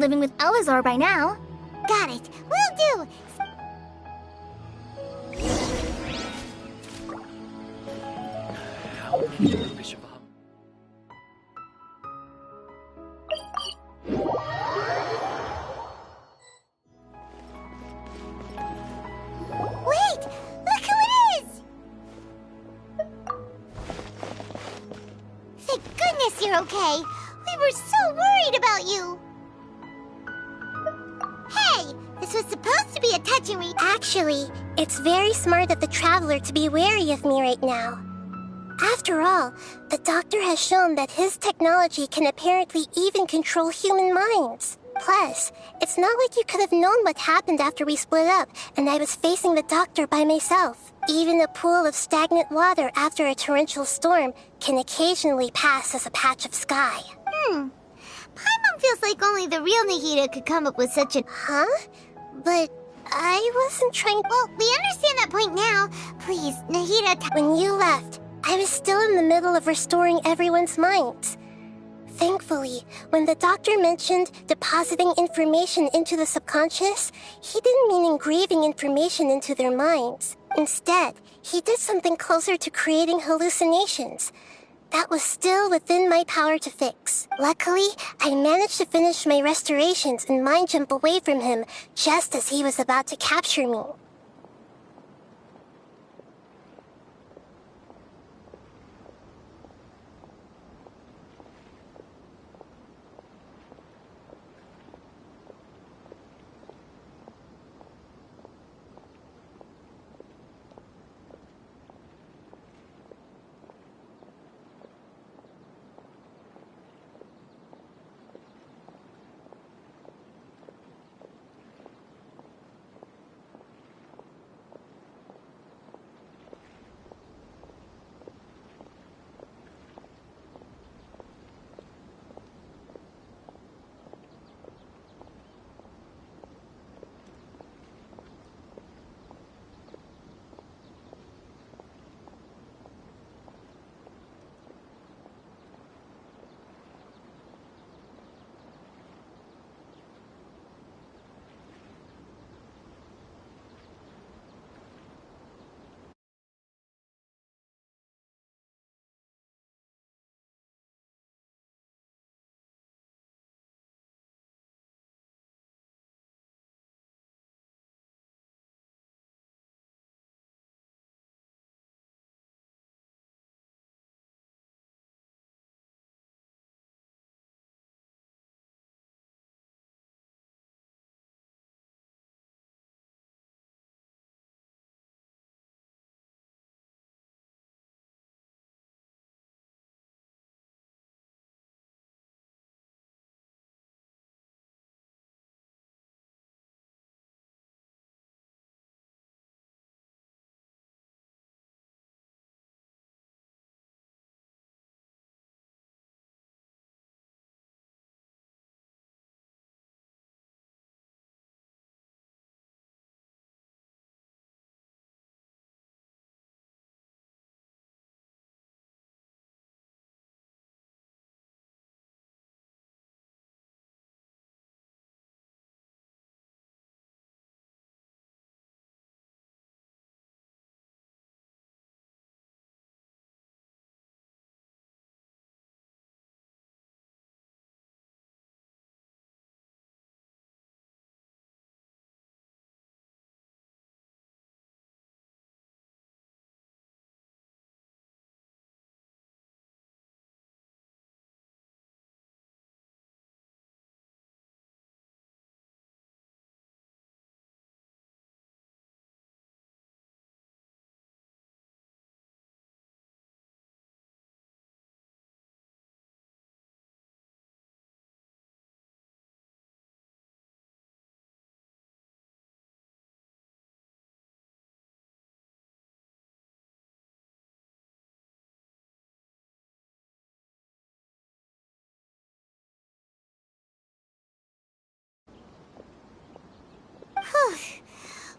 living with Elazar by now. Got it. Will do. Wait! Look who it is! Thank goodness you're okay. We were so worried about you. Hey! This was supposed to be a touch and read. Actually, it's very smart of the Traveler to be wary of me right now. After all, the Doctor has shown that his technology can apparently even control human minds. Plus, it's not like you could have known what happened after we split up and I was facing the Doctor by myself. Even a pool of stagnant water after a torrential storm can occasionally pass as a patch of sky. Paimon feels like only the real Nahida could come up with such a... Huh? But I wasn't trying... Well, we understand that point now. Please, Nahida... When you left, I was still in the middle of restoring everyone's minds. Thankfully, when the Doctor mentioned depositing information into the subconscious, he didn't mean engraving information into their minds. Instead, he did something closer to creating hallucinations. That was still within my power to fix. Luckily, I managed to finish my restorations and mind jump away from him just as he was about to capture me.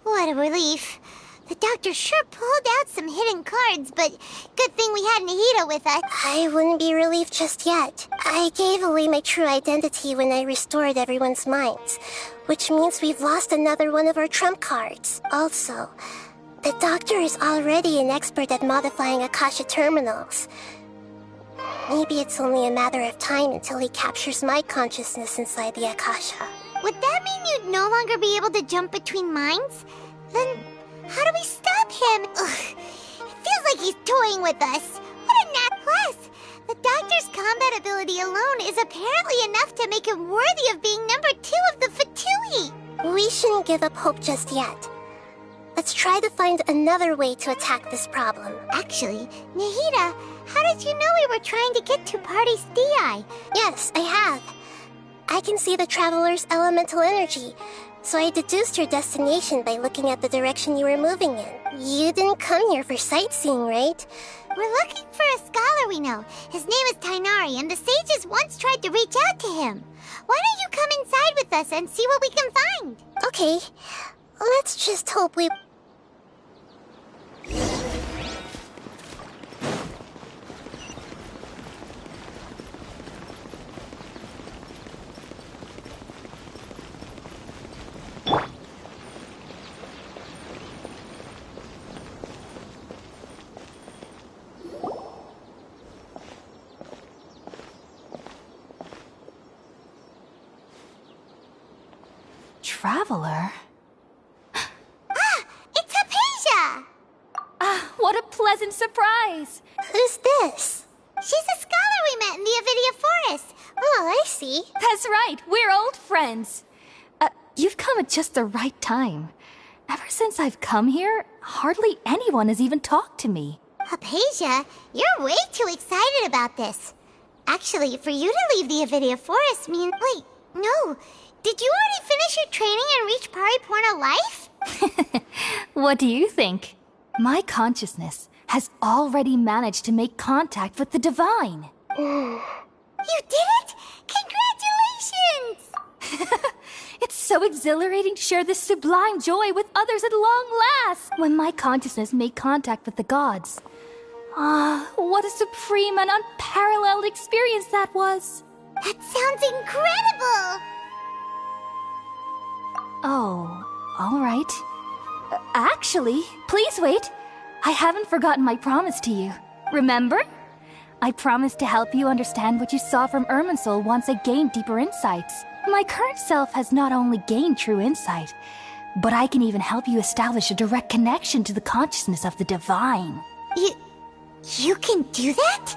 What a relief. The doctor sure pulled out some hidden cards, but good thing we had Nahida with us. I wouldn't be relieved just yet. I gave away my true identity when I restored everyone's minds, which means we've lost another one of our trump cards. Also, the doctor is already an expert at modifying Akasha terminals. Maybe it's only a matter of time until he captures my consciousness inside the Akasha. Would that mean you'd no longer be able to jump between minds? Then how do we stop him? Ugh, it feels like he's toying with us. What a nap! Plus, the doctor's combat ability alone is apparently enough to make him worthy of being number 2 of the Fatui. We shouldn't give up hope just yet. Let's try to find another way to attack this problem. Actually, Nahida, how did you know we were trying to get to Party's DI? Yes, I have. I can see the traveler's elemental energy, so I deduced your destination by looking at the direction you were moving in. You didn't come here for sightseeing, right? We're looking for a scholar we know. His name is Tainari, and the sages once tried to reach out to him. Why don't you come inside with us and see what we can find? Okay, let's just hope we... Traveler? It's Hypatia! Ah, what a pleasant surprise! Who's this? She's a scholar we met in the Avidia Forest. Oh, I see. That's right, we're old friends. You've come at just the right time. Ever since I've come here, hardly anyone has even talked to me. Hypatia, you're way too excited about this. Actually, for you to leave the Avidia Forest means... Wait, no. Did you already finish your training and reach Pariporna life? What do you think? My consciousness has already managed to make contact with the divine. You did it? Congratulations! It's so exhilarating to share this sublime joy with others at long last. When my consciousness made contact with the gods. Ah, what a supreme and unparalleled experience that was. That sounds incredible! Oh, all right. Actually, please wait. I haven't forgotten my promise to you. Remember? I promised to help you understand what you saw from Irminsul once I gained deeper insights. My current self has not only gained true insight, but I can even help you establish a direct connection to the consciousness of the divine. You can do that?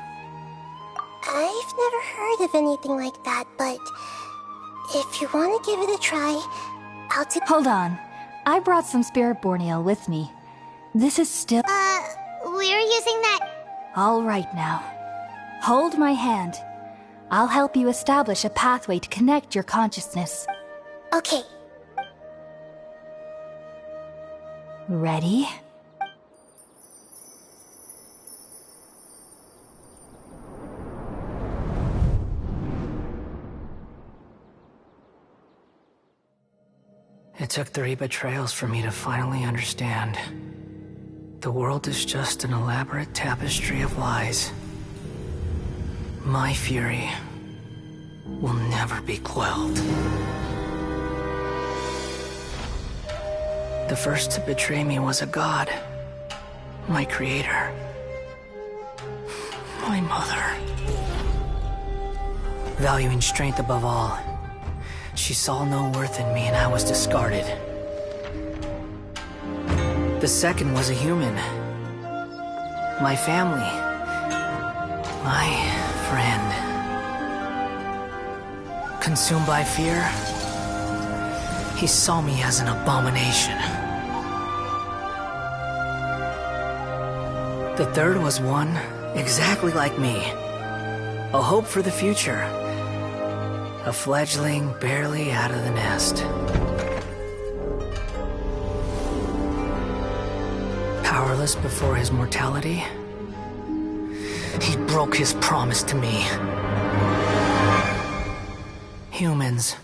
I've never heard of anything like that, but if you want to give it a try, I'll do... Hold on. I brought some spirit borneal with me. This is still... We're using that... All right now. Hold my hand. I'll help you establish a pathway to connect your consciousness. Okay. Ready? It took 3 betrayals for me to finally understand. The world is just an elaborate tapestry of lies. My fury will never be quelled. The first to betray me was a god. My creator. My mother. Valuing strength above all, she saw no worth in me and I was discarded. The second was a human. My family. My friend. Consumed by fear, he saw me as an abomination. The third was one exactly like me. A hope for the future. A fledgling barely out of the nest. Powerless before his mortality, he broke his promise to me. Humans,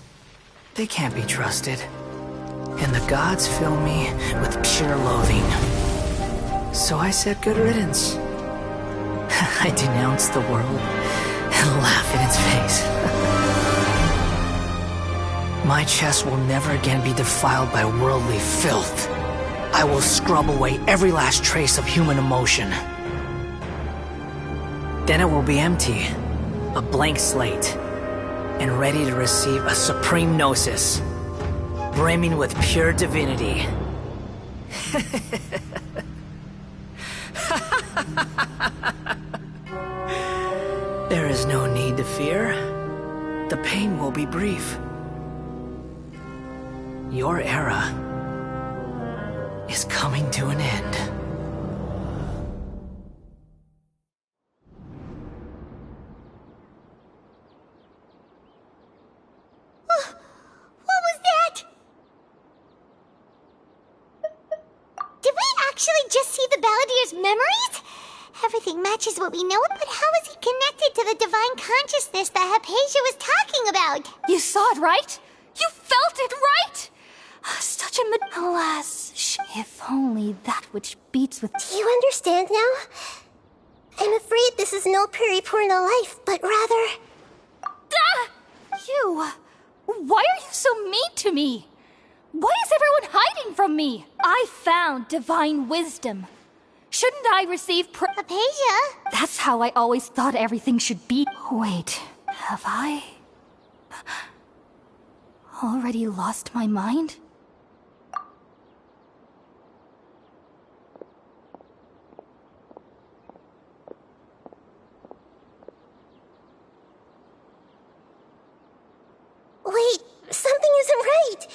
they can't be trusted. and the gods fill me with pure loathing. So I said good riddance. I denounce the world and laugh in its face. My chest will never again be defiled by worldly filth. I will scrub away every last trace of human emotion. Then it will be empty, a blank slate, and ready to receive a supreme gnosis, brimming with pure divinity. There is no need to fear. The pain will be brief. Your era is coming to an end. What was that? Did we actually just see the Balladier's memories? Everything matches what we know, but how is he connected to the divine consciousness that Hypatia was talking about? You saw it, right? You felt it, right? Such a alas, if only that which beats with... Do you understand now? I'm afraid this is no periporno life, but rather... You! Why are you so mean to me? Why is everyone hiding from me? I found divine wisdom. Shouldn't I receive Hypatia? That's how I always thought everything should be. Wait, have I... already lost my mind? Wait, something isn't right.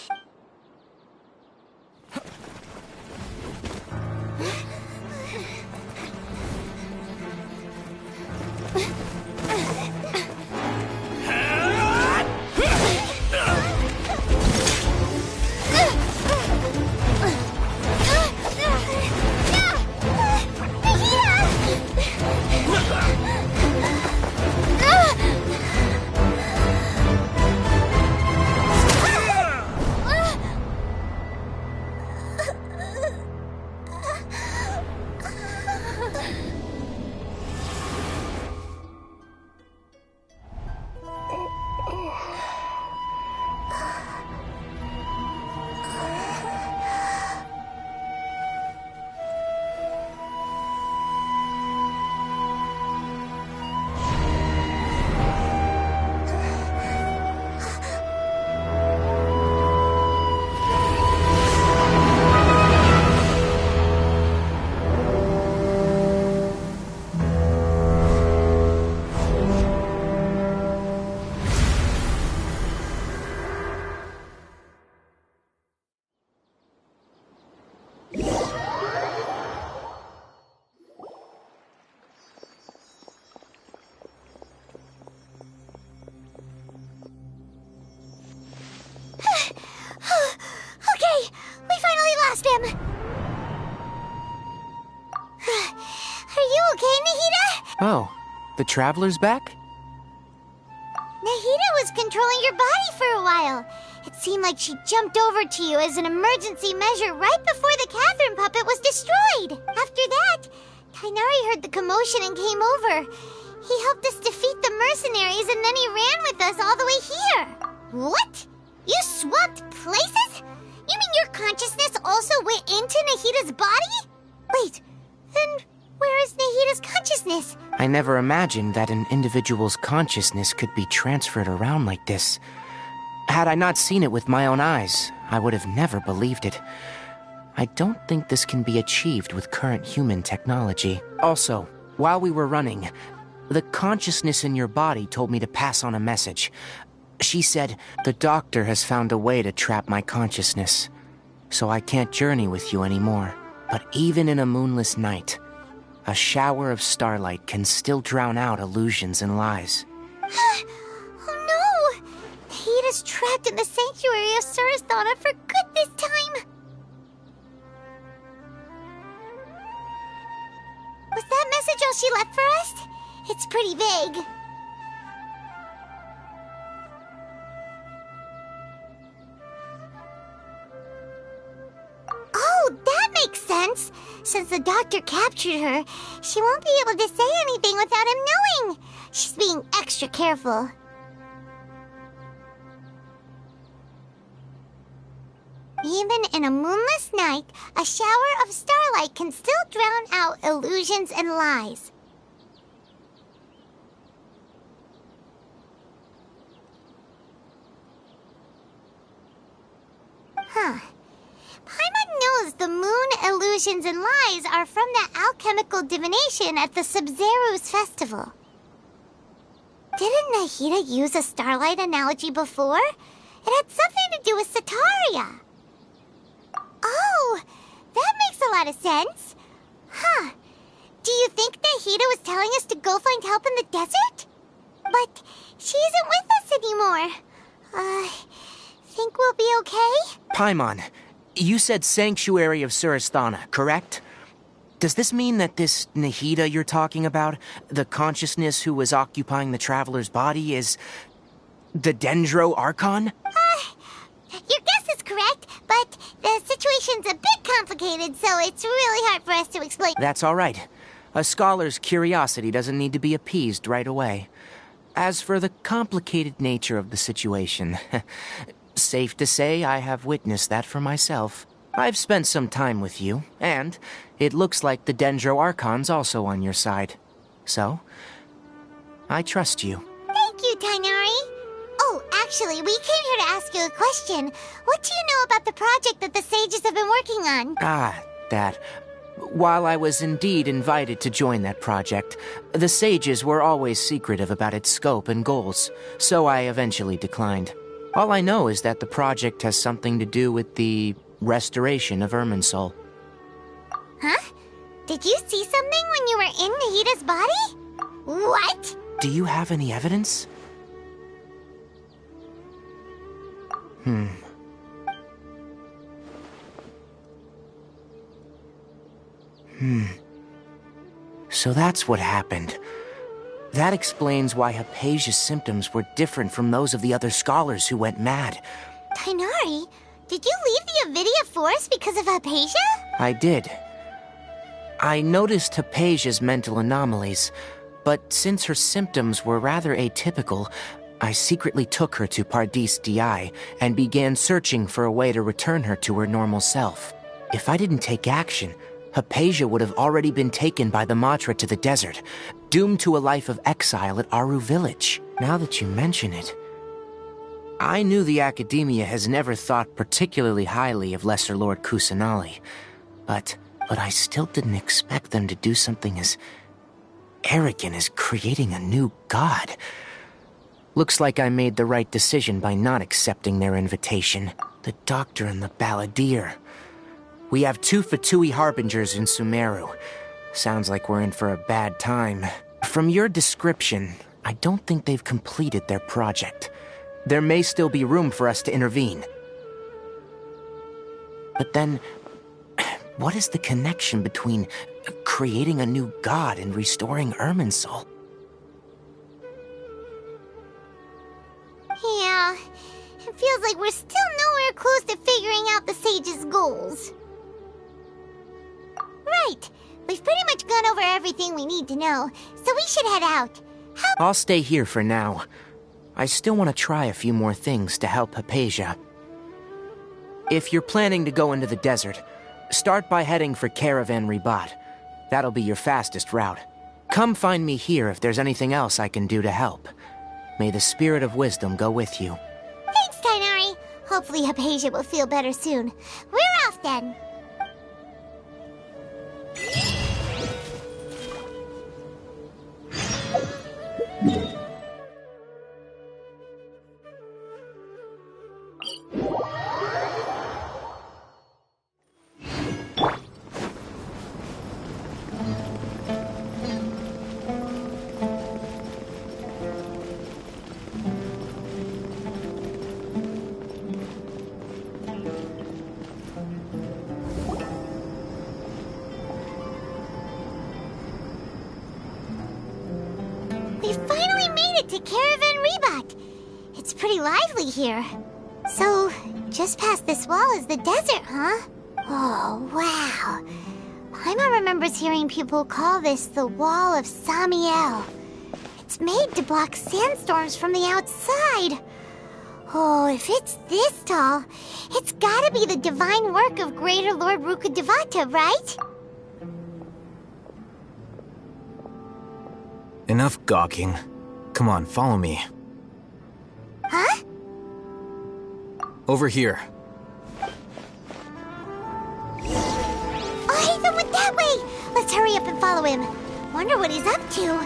Oh, the Traveler's back? Nahida was controlling your body for a while. It seemed like she jumped over to you as an emergency measure right before the Catherine puppet was destroyed. After that, Tainari heard the commotion and came over. He helped us defeat the mercenaries and then he ran with us all the way here. What? You swapped places? You mean your consciousness also went into Nahida's body? Wait, then where is Nahida's consciousness? I never imagined that an individual's consciousness could be transferred around like this. Had I not seen it with my own eyes, I would have never believed it. I don't think this can be achieved with current human technology. Also, while we were running, the consciousness in your body told me to pass on a message. She said, the Doctor has found a way to trap my consciousness, so I can't journey with you anymore. But even in a moonless night, a shower of starlight can still drown out illusions and lies. Oh no! Nahida's trapped in the sanctuary of Surasthana for good this time! Was that message all she left for us? It's pretty vague. makes sense. Since the doctor captured her, she won't be able to say anything without him knowing. She's being extra careful. Even in a moonless night, a shower of starlight can still drown out illusions and lies. Huh. Paimon knows the moon illusions and lies are from the alchemical divination at the Sub-Zero's festival. Didn't Nahida use a starlight analogy before? It had something to do with Sataria. Oh, that makes a lot of sense. Huh. Do you think Nahida was telling us to go find help in the desert? But she isn't with us anymore. Think we'll be okay? Paimon, you said Sanctuary of Surasthana, correct? Does this mean that this Nahida you're talking about, the consciousness who was occupying the traveler's body, is the Dendro Archon? Your guess is correct, but the situation's a bit complicated, so it's really hard for us to explain. That's all right. A scholar's curiosity doesn't need to be appeased right away. As for the complicated nature of the situation, safe to say I have witnessed that for myself. I've spent some time with you, and it looks like the Dendro Archon's also on your side. So, I trust you. Thank you, Tainari. Oh, actually, we came here to ask you a question. What do you know about the project that the sages have been working on? That. While I was indeed invited to join that project, the sages were always secretive about its scope and goals, so I eventually declined. All I know is that the project has something to do with the restoration of Irminsul. Huh? Did you see something when you were in Nahida's body? What? Do you have any evidence? So that's what happened. That explains why Hypatia's symptoms were different from those of the other scholars who went mad. Tainari, did you leave the Avidia Forest because of Hypatia? I did. I noticed Hypatia's mental anomalies, but since her symptoms were rather atypical, I secretly took her to Pardis Di and began searching for a way to return her to her normal self. If I didn't take action, Hypatia would have already been taken by the Matra to the desert, doomed to a life of exile at Aru Village. Now that you mention it, I knew the Academia has never thought particularly highly of Lesser Lord Kusanali, but I still didn't expect them to do something as arrogant as creating a new god. Looks like I made the right decision by not accepting their invitation. The Doctor and the Balladeer. We have 2 Fatui Harbingers in Sumeru. Sounds like we're in for a bad time. From your description, I don't think they've completed their project. There may still be room for us to intervene. But then, what is the connection between creating a new god and restoring Irminsul? Yeah, it feels like we're still nowhere close to figuring out the sage's goals. Right, we've pretty much gone over everything we need to know, so we should head out. I'll stay here for now. I still want to try a few more things to help Hypatia. If you're planning to go into the desert, start by heading for Caravan Ribat. That'll be your fastest route. Come find me here if there's anything else I can do to help. May the spirit of wisdom go with you. Thanks, Tainari. Hopefully Hypatia will feel better soon. We're off then. We finally made it to Caravan Ribat. It's pretty lively here. So, just past this wall is the desert, huh? Oh, wow. Paimon remembers hearing people call this the Wall of Samiel. It's made to block sandstorms from the outside. Oh, if it's this tall, it's gotta be the divine work of Greater Lord Rukkhadevata, right? Enough gawking. Come on, follow me. Huh? Over here. Oh, Haytham went that way! Let's hurry up and follow him. Wonder what he's up to.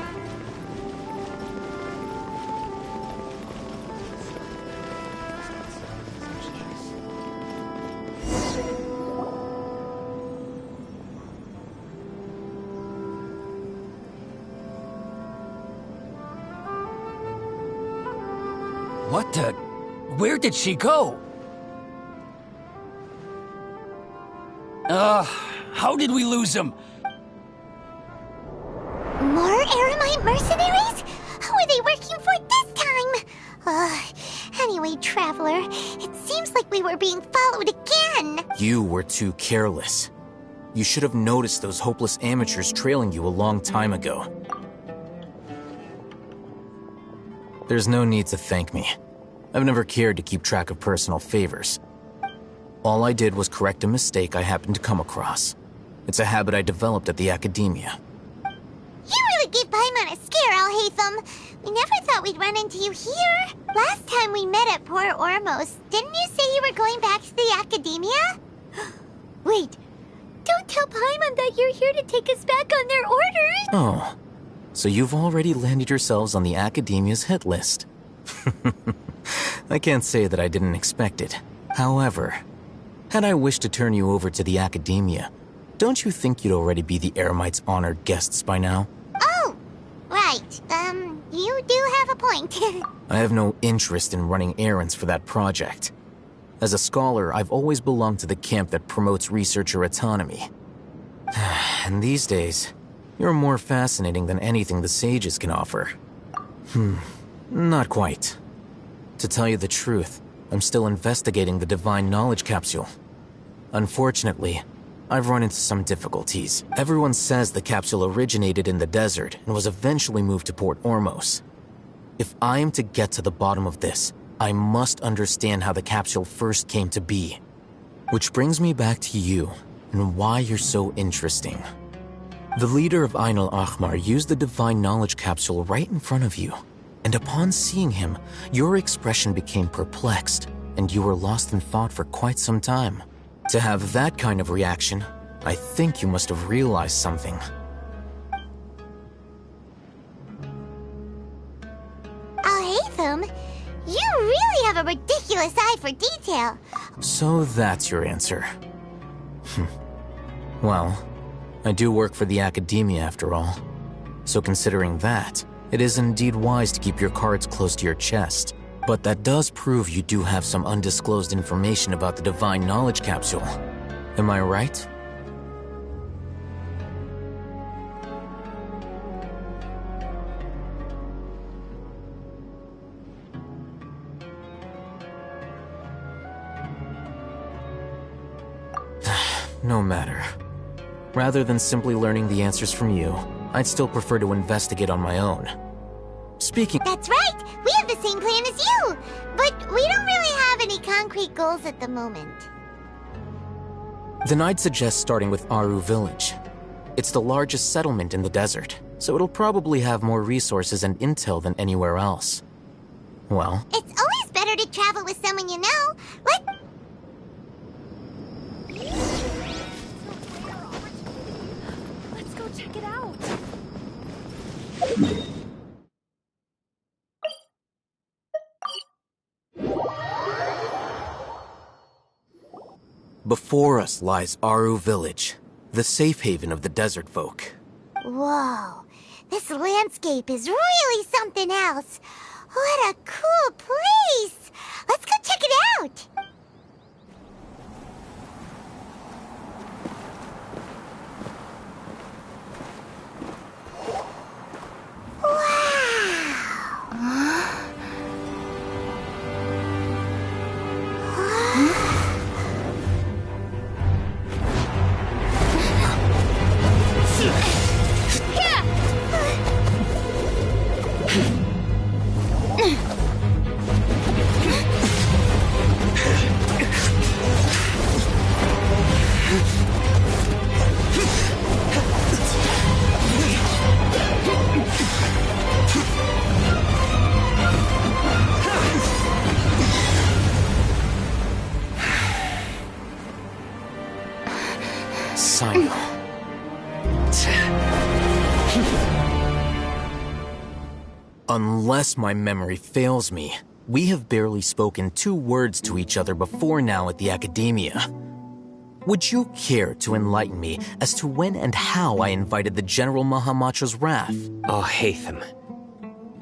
What the? Where did she go? How did we lose him? More Eremite mercenaries? Who are they working for this time? Anyway, Traveler, it seems like we were being followed again. You were too careless. You should have noticed those hopeless amateurs trailing you a long time ago. There's no need to thank me. I've never cared to keep track of personal favors. All I did was correct a mistake I happened to come across. It's a habit I developed at the academia. You really gave Paimon a scare, Haytham. We never thought we'd run into you here. Last time we met at Port Ormos, didn't you say you were going back to the academia? Wait, don't tell Paimon that you're here to take us back on their orders. Oh, so you've already landed yourselves on the academia's hit list. I can't say that I didn't expect it. However, had I wished to turn you over to the academia, don't you think you'd already be the Eremites' honored guests by now? Oh, right. You do have a point. I have no interest in running errands for that project. As a scholar, I've always belonged to the camp that promotes researcher autonomy. And these days, you're more fascinating than anything the sages can offer. Not quite. To tell you the truth, I'm still investigating the Divine Knowledge Capsule. Unfortunately, I've run into some difficulties. Everyone says the capsule originated in the desert and was eventually moved to Port Ormos. If I am to get to the bottom of this, I must understand how the capsule first came to be. Which brings me back to you and why you're so interesting. The leader of Ain al-Ahmar used the Divine Knowledge Capsule right in front of you, and upon seeing him, your expression became perplexed, and you were lost in thought for quite some time. To have that kind of reaction, I think you must have realized something. Haytham, you really have a ridiculous eye for detail. So that's your answer. Well, I do work for the academia after all. So considering that, it is indeed wise to keep your cards close to your chest. But that does prove you do have some undisclosed information about the Divine Knowledge Capsule. Am I right? No matter. Rather than simply learning the answers from you, I'd still prefer to investigate on my own. Speaking— That's right! We have the same plan as you! But we don't really have any concrete goals at the moment. Then I'd suggest starting with Aru Village. It's the largest settlement in the desert, so it'll probably have more resources and intel than anywhere else. Well— It's always better to travel with someone you know. Let's go check it out. Before us lies Aru Village, the safe haven of the desert folk. Whoa, this landscape is really something else. What a cool place! Let's go check it out! Unless my memory fails me, we have barely spoken 2 words to each other before now at the Academia. Would you care to enlighten me as to when and how I invited the General Mahamatra's wrath? Oh, Hatham.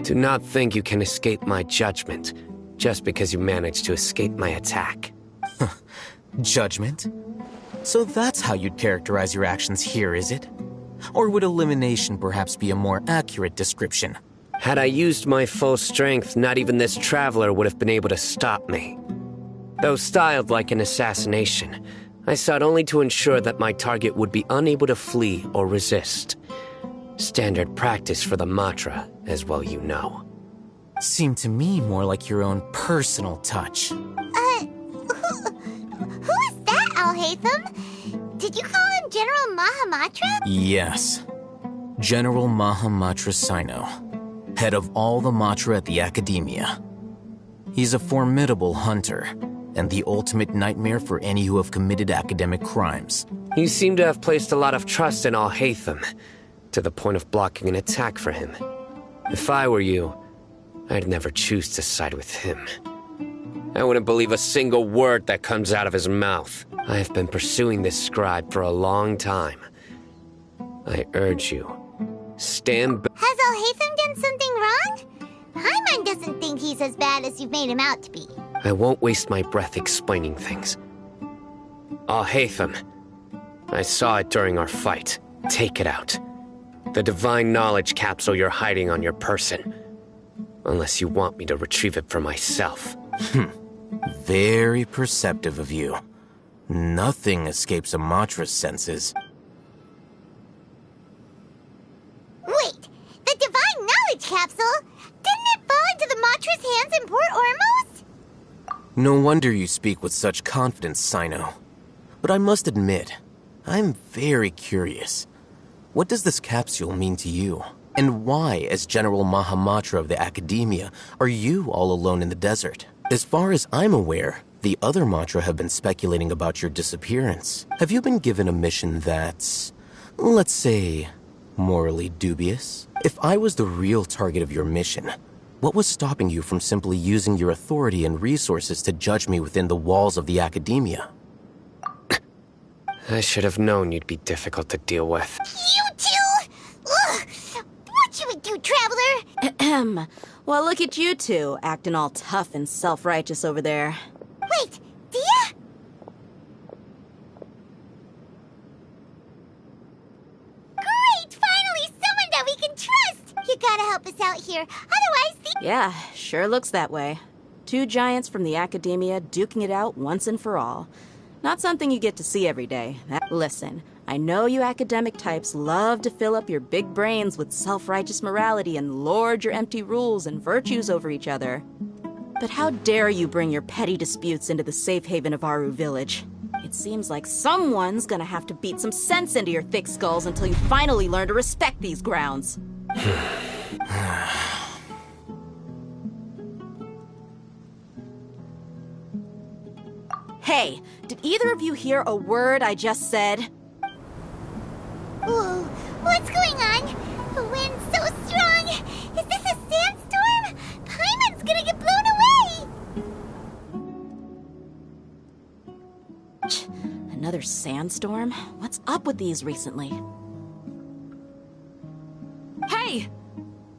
Do not think you can escape my judgment just because you managed to escape my attack. Judgment? So that's how you'd characterize your actions here, is it? Or would elimination perhaps be a more accurate description? Had I used my full strength, not even this traveler would have been able to stop me. Though styled like an assassination, I sought only to ensure that my target would be unable to flee or resist. Standard practice for the Matra, as well you know. Seemed to me more like your own personal touch. Who is that, Alhaitham? Did you call him General Mahamatra? Yes. General Mahamatra Sino, head of all the Matra at the Academia. He's a formidable hunter, and the ultimate nightmare for any who have committed academic crimes. You seem to have placed a lot of trust in Alhaitham, to the point of blocking an attack for him. If I were you, I'd never choose to side with him. I wouldn't believe a single word that comes out of his mouth. I have been pursuing this scribe for a long time. I urge you, stand back. Has Alhaitham done something wrong? Paimon doesn't think he's as bad as you've made him out to be. I won't waste my breath explaining things. Alhaitham, I saw it during our fight. Take it out. The divine knowledge capsule you're hiding on your person. Unless you want me to retrieve it for myself. Very perceptive of you. Nothing escapes a Matra's senses. Wait, the divine knowledge capsule? Didn't it fall into the Matra's hands in Port Ormos? No wonder you speak with such confidence, Sino. But I must admit, I'm very curious. What does this capsule mean to you? And why, as General Mahamatra of the Academia, are you all alone in the desert? As far as I'm aware, the other Matra have been speculating about your disappearance. Have you been given a mission that's, let's say, morally dubious? If I was the real target of your mission, what was stopping you from simply using your authority and resources to judge me within the walls of the Academia? I should have known you'd be difficult to deal with. You two? Ugh! What should we do, Traveler? Ahem. Well, look at you two, acting all tough and self-righteous over there. Wait, Dia? Great! Finally, someone that we can trust! You gotta help us out here, otherwise the— Yeah, sure looks that way. 2 giants from the Academia duking it out once and for all. Not something you get to see every day. Listen, I know you academic types love to fill up your big brains with self-righteous morality and lord your empty rules and virtues over each other. But how dare you bring your petty disputes into the safe haven of Aru Village? It seems like someone's gonna have to beat some sense into your thick skulls until you finally learn to respect these grounds. Hey, did either of you hear a word I just said? Whoa, what's going on? The wind's so strong! Is this a sandstorm? Paimon's gonna get blown away! Another sandstorm? What's up with these recently? Hey!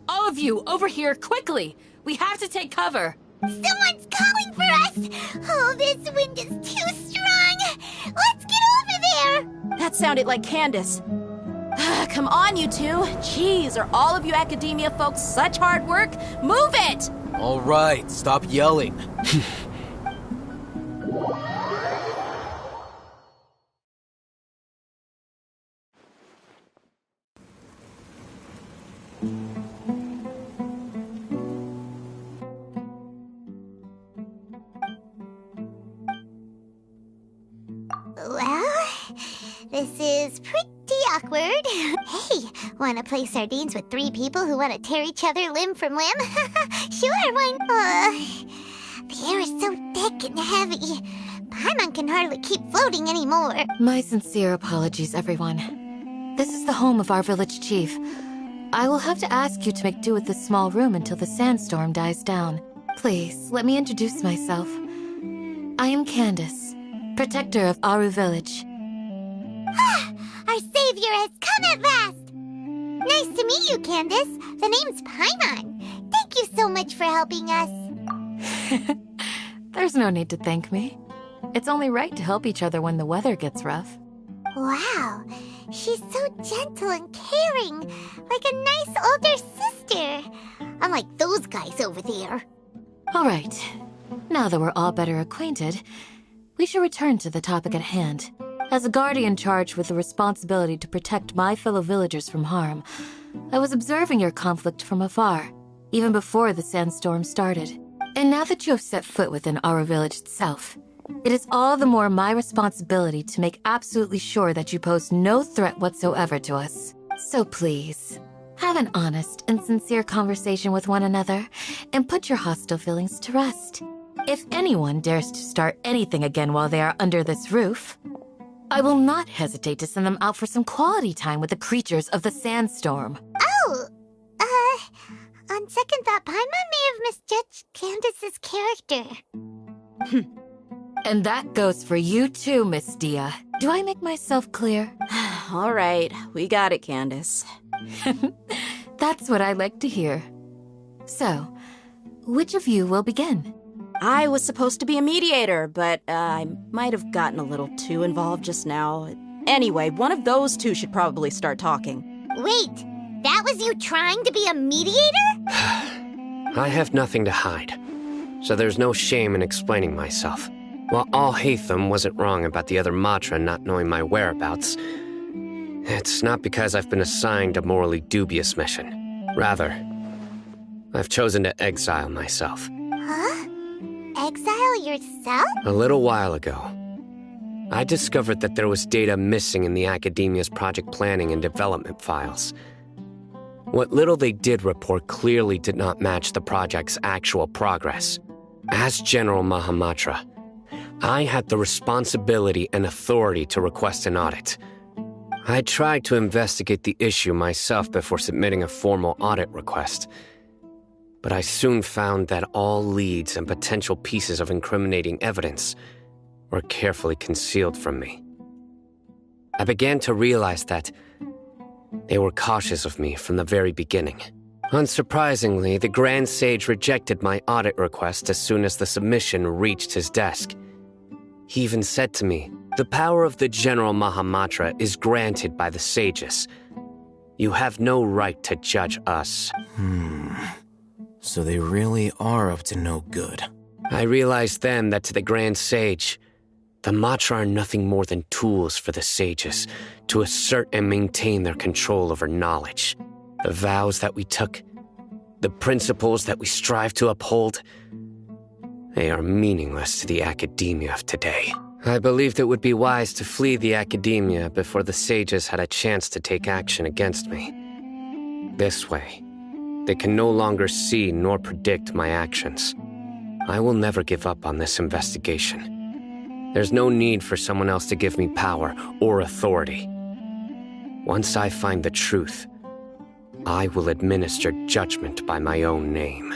All of you, over here, quickly! We have to take cover! Someone's calling for us! Oh, this wind is too strong! Let's get over there! That sounded like Candace. Come on, you two. Jeez, are all of you Academia folks such hard work? Move it! All right, stop yelling. Well, this is pretty awkward. Hey, wanna play sardines with 3 people who wanna tear each other limb from limb? Sure, why not? The air is so thick and heavy. Paimon can hardly keep floating anymore. My sincere apologies, everyone. This is the home of our village chief. I will have to ask you to make do with this small room until the sandstorm dies down. Please, let me introduce myself. I am Candace, protector of Aru Village. Our savior has come at last! Nice to meet you, Candace. The name's Paimon. Thank you so much for helping us. There's no need to thank me. It's only right to help each other when the weather gets rough. Wow, she's so gentle and caring, like a nice older sister. Unlike those guys over there. All right. Now that we're all better acquainted, we should return to the topic at hand. As a guardian charged with the responsibility to protect my fellow villagers from harm, I was observing your conflict from afar, even before the sandstorm started. And now that you have set foot within our village itself, it is all the more my responsibility to make absolutely sure that you pose no threat whatsoever to us. So please, have an honest and sincere conversation with one another, and put your hostile feelings to rest. If anyone dares to start anything again while they are under this roof, I will not hesitate to send them out for some quality time with the creatures of the sandstorm. Oh, on second thought, Paimon may have misjudged Candace's character. And that goes for you too, Miss Dia. Do I make myself clear? All right, we got it, Candace. That's what I like to hear. So, which of you will begin? I was supposed to be a mediator, but I might have gotten a little too involved just now. Anyway, one of those two should probably start talking. Wait, that was you trying to be a mediator? I have nothing to hide, so there's no shame in explaining myself. While Al-Haytham wasn't wrong about the other Matra not knowing my whereabouts, it's not because I've been assigned a morally dubious mission. Rather, I've chosen to exile myself. Huh? Exile yourself? A little while ago, I discovered that there was data missing in the Academia's project planning and development files. What little they did report clearly did not match the project's actual progress. As General Mahamatra, I had the responsibility and authority to request an audit. I tried to investigate the issue myself before submitting a formal audit request, but I soon found that all leads and potential pieces of incriminating evidence were carefully concealed from me. I began to realize that they were cautious of me from the very beginning. Unsurprisingly, the Grand Sage rejected my audit request as soon as the submission reached his desk. He even said to me, "The power of the General Mahamatra is granted by the sages. You have no right to judge us." So they really are up to no good. I realized then that to the Grand Sage, the Matra are nothing more than tools for the sages to assert and maintain their control over knowledge. The vows that we took, the principles that we strive to uphold, they are meaningless to the Academia of today. I believed it would be wise to flee the Academia before the sages had a chance to take action against me. This way, they can no longer see nor predict my actions. I will never give up on this investigation. There's no need for someone else to give me power or authority. Once I find the truth, I will administer judgment by my own name.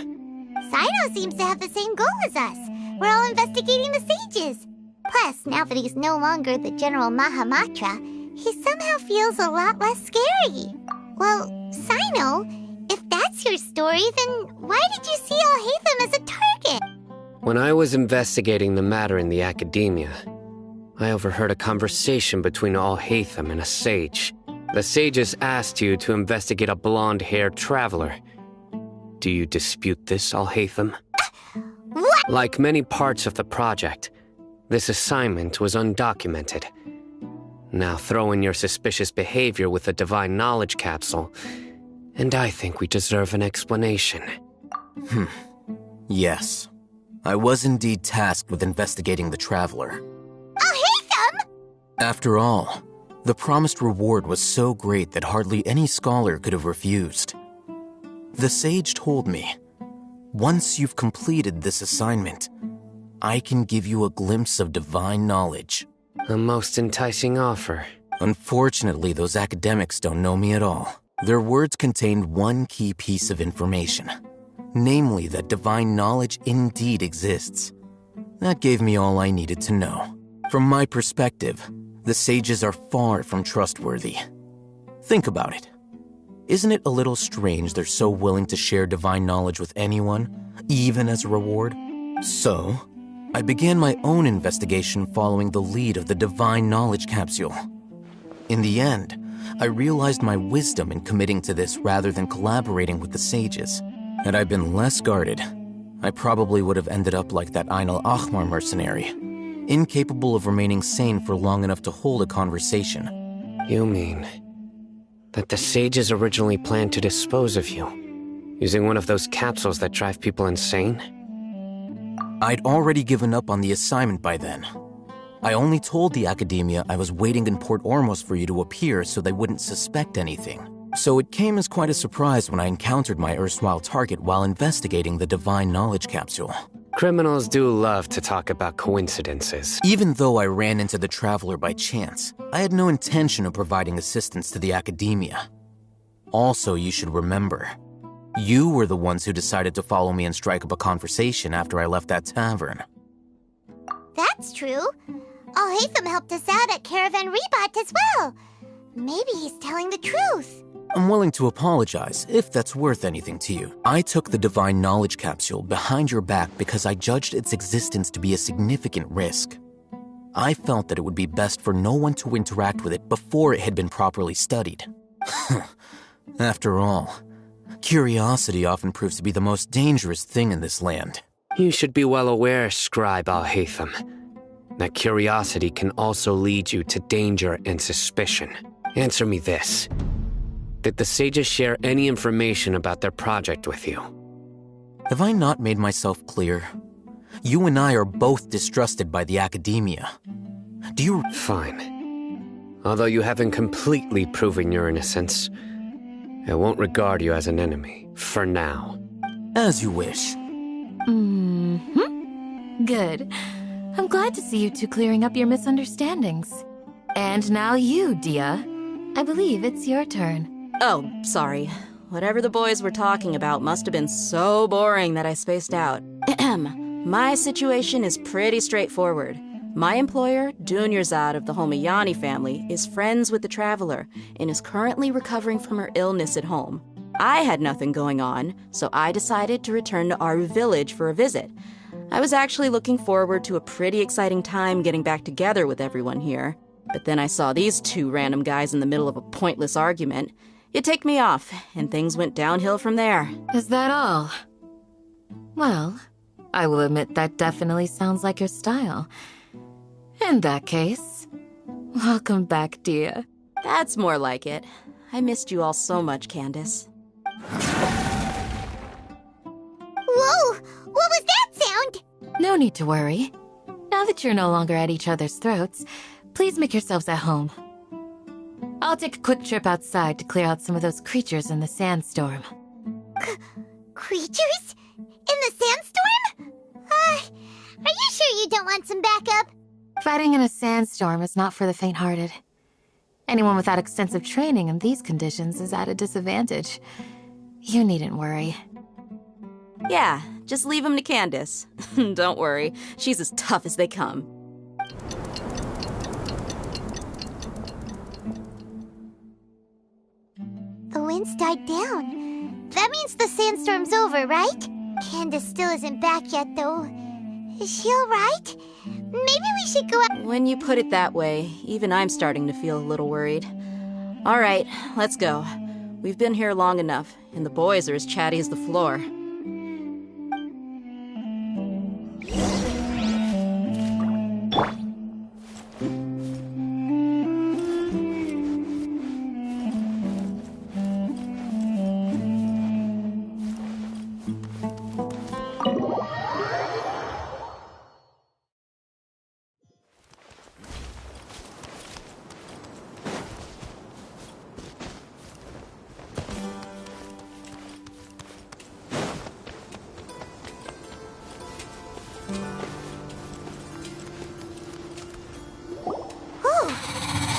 Sino seems to have the same goal as us. We're all investigating the sages. Plus, now that he's no longer the General Mahamatra, he somehow feels a lot less scary. Well, Sino, if that's your story, then why did you see Al-Haytham as a target? When I was investigating the matter in the Academia, I overheard a conversation between Al-Haytham and a sage. The sages asked you to investigate a blonde-haired traveler. Do you dispute this, Al-Haytham? What? Like many parts of the project, this assignment was undocumented. Now throw in your suspicious behavior with the Divine Knowledge Capsule, and I think we deserve an explanation. Yes. I was indeed tasked with investigating the traveler. Al-Haytham! After all, the promised reward was so great that hardly any scholar could have refused. The sage told me, once you've completed this assignment, I can give you a glimpse of divine knowledge. A most enticing offer. Unfortunately, those academics don't know me at all. Their words contained one key piece of information, namely that divine knowledge indeed exists. That gave me all I needed to know. From my perspective, the sages are far from trustworthy. Think about it. Isn't it a little strange they're so willing to share divine knowledge with anyone, even as a reward? So, I began my own investigation following the lead of the divine knowledge capsule. In the end, I realized my wisdom in committing to this rather than collaborating with the sages. Had I been less guarded, I probably would have ended up like that Ain al-Ahmar mercenary, incapable of remaining sane for long enough to hold a conversation. You mean that the sages originally planned to dispose of you, using one of those capsules that drive people insane? I'd already given up on the assignment by then. I only told the Academia I was waiting in Port Ormos for you to appear so they wouldn't suspect anything. So it came as quite a surprise when I encountered my erstwhile target while investigating the divine knowledge capsule. Criminals do love to talk about coincidences. Even though I ran into the Traveler by chance, I had no intention of providing assistance to the Academia. Also, you should remember, you were the ones who decided to follow me and strike up a conversation after I left that tavern. That's true. Al-Haytham helped us out at Caravan Rebat as well. Maybe he's telling the truth. I'm willing to apologize, if that's worth anything to you. I took the divine knowledge capsule behind your back because I judged its existence to be a significant risk. I felt that it would be best for no one to interact with it before it had been properly studied. After all, curiosity often proves to be the most dangerous thing in this land. You should be well aware, Scribe Al-Haytham, that curiosity can also lead you to danger and suspicion. Answer me this. Did the sages share any information about their project with you? Have I not made myself clear? You and I are both distrusted by the Academia. Do you... Fine. Although you haven't completely proven your innocence, I won't regard you as an enemy, for now. As you wish. Good. I'm glad to see you two clearing up your misunderstandings. And now you, Dia. I believe it's your turn. Oh, sorry. Whatever the boys were talking about must have been so boring that I spaced out. My situation is pretty straightforward. My employer, Dunyarzad of the Homayani family, is friends with the Traveler and is currently recovering from her illness at home. I had nothing going on, so I decided to return to Aru village for a visit. I was actually looking forward to a pretty exciting time getting back together with everyone here. But then I saw these two random guys in the middle of a pointless argument. It ticked me off, and things went downhill from there. Is that all? Well, I will admit that definitely sounds like your style. In that case, welcome back, Dia. That's more like it. I missed you all so much, Candace. Whoa! What was that sound? No need to worry. Now that you're no longer at each other's throats, please make yourselves at home. I'll take a quick trip outside to clear out some of those creatures in the sandstorm. Creatures? In the sandstorm? Are you sure you don't want some backup? Fighting in a sandstorm is not for the faint-hearted. Anyone without extensive training in these conditions is at a disadvantage. You needn't worry. Yeah, just leave him to Candace. Don't worry, she's as tough as they come. The wind's died down. That means the sandstorm's over, right? Candace still isn't back yet, though. Is she alright? Maybe we should go out. When you put it that way, even I'm starting to feel a little worried. All right, let's go. We've been here long enough, and the boys are as chatty as the floor.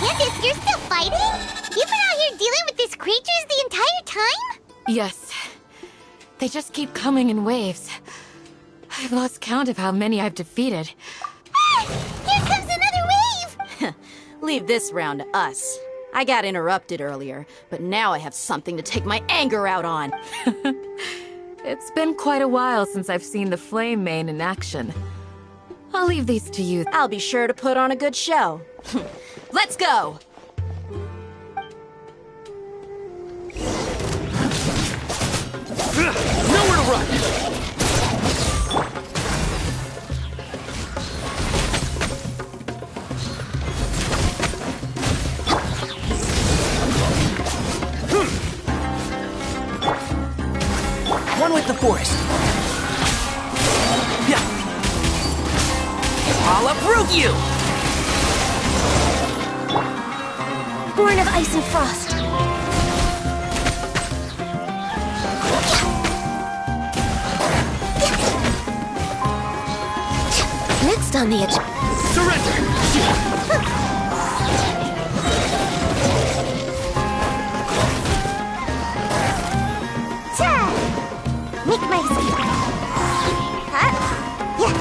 Candace, you're still fighting? You've been out here dealing with these creatures the entire time? Yes. They just keep coming in waves. I've lost count of how many I've defeated. Ah! Here comes another wave! Leave this round to us. I got interrupted earlier, but now I have something to take my anger out on. It's been quite a while since I've seen the Flame Main in action. I'll leave these to you. I'll be sure to put on a good show. Let's go! Nowhere to run! One with the forest. Yeah. I'll uproot you! Born of ice and frost. Next on the edge. Surrender! Make my escape. Huh? Yeah.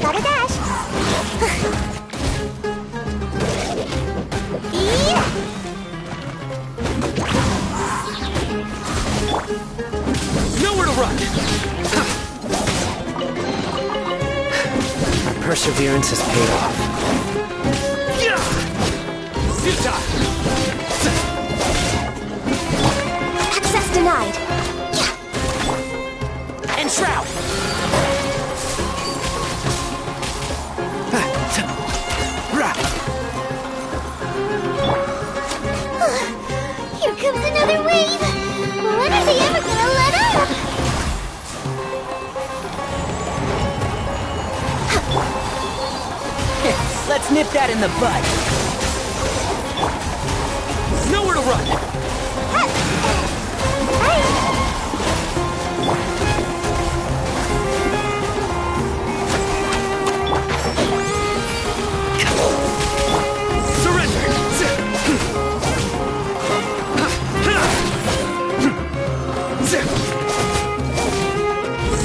Gotta dash. Yeah. Nowhere to run! Perseverance has paid off. Yeah! Futile! Access denied. And shroud! Here comes another wave! When are they ever gonna let up? Let's nip that in the bud. Nowhere to run! Surrender!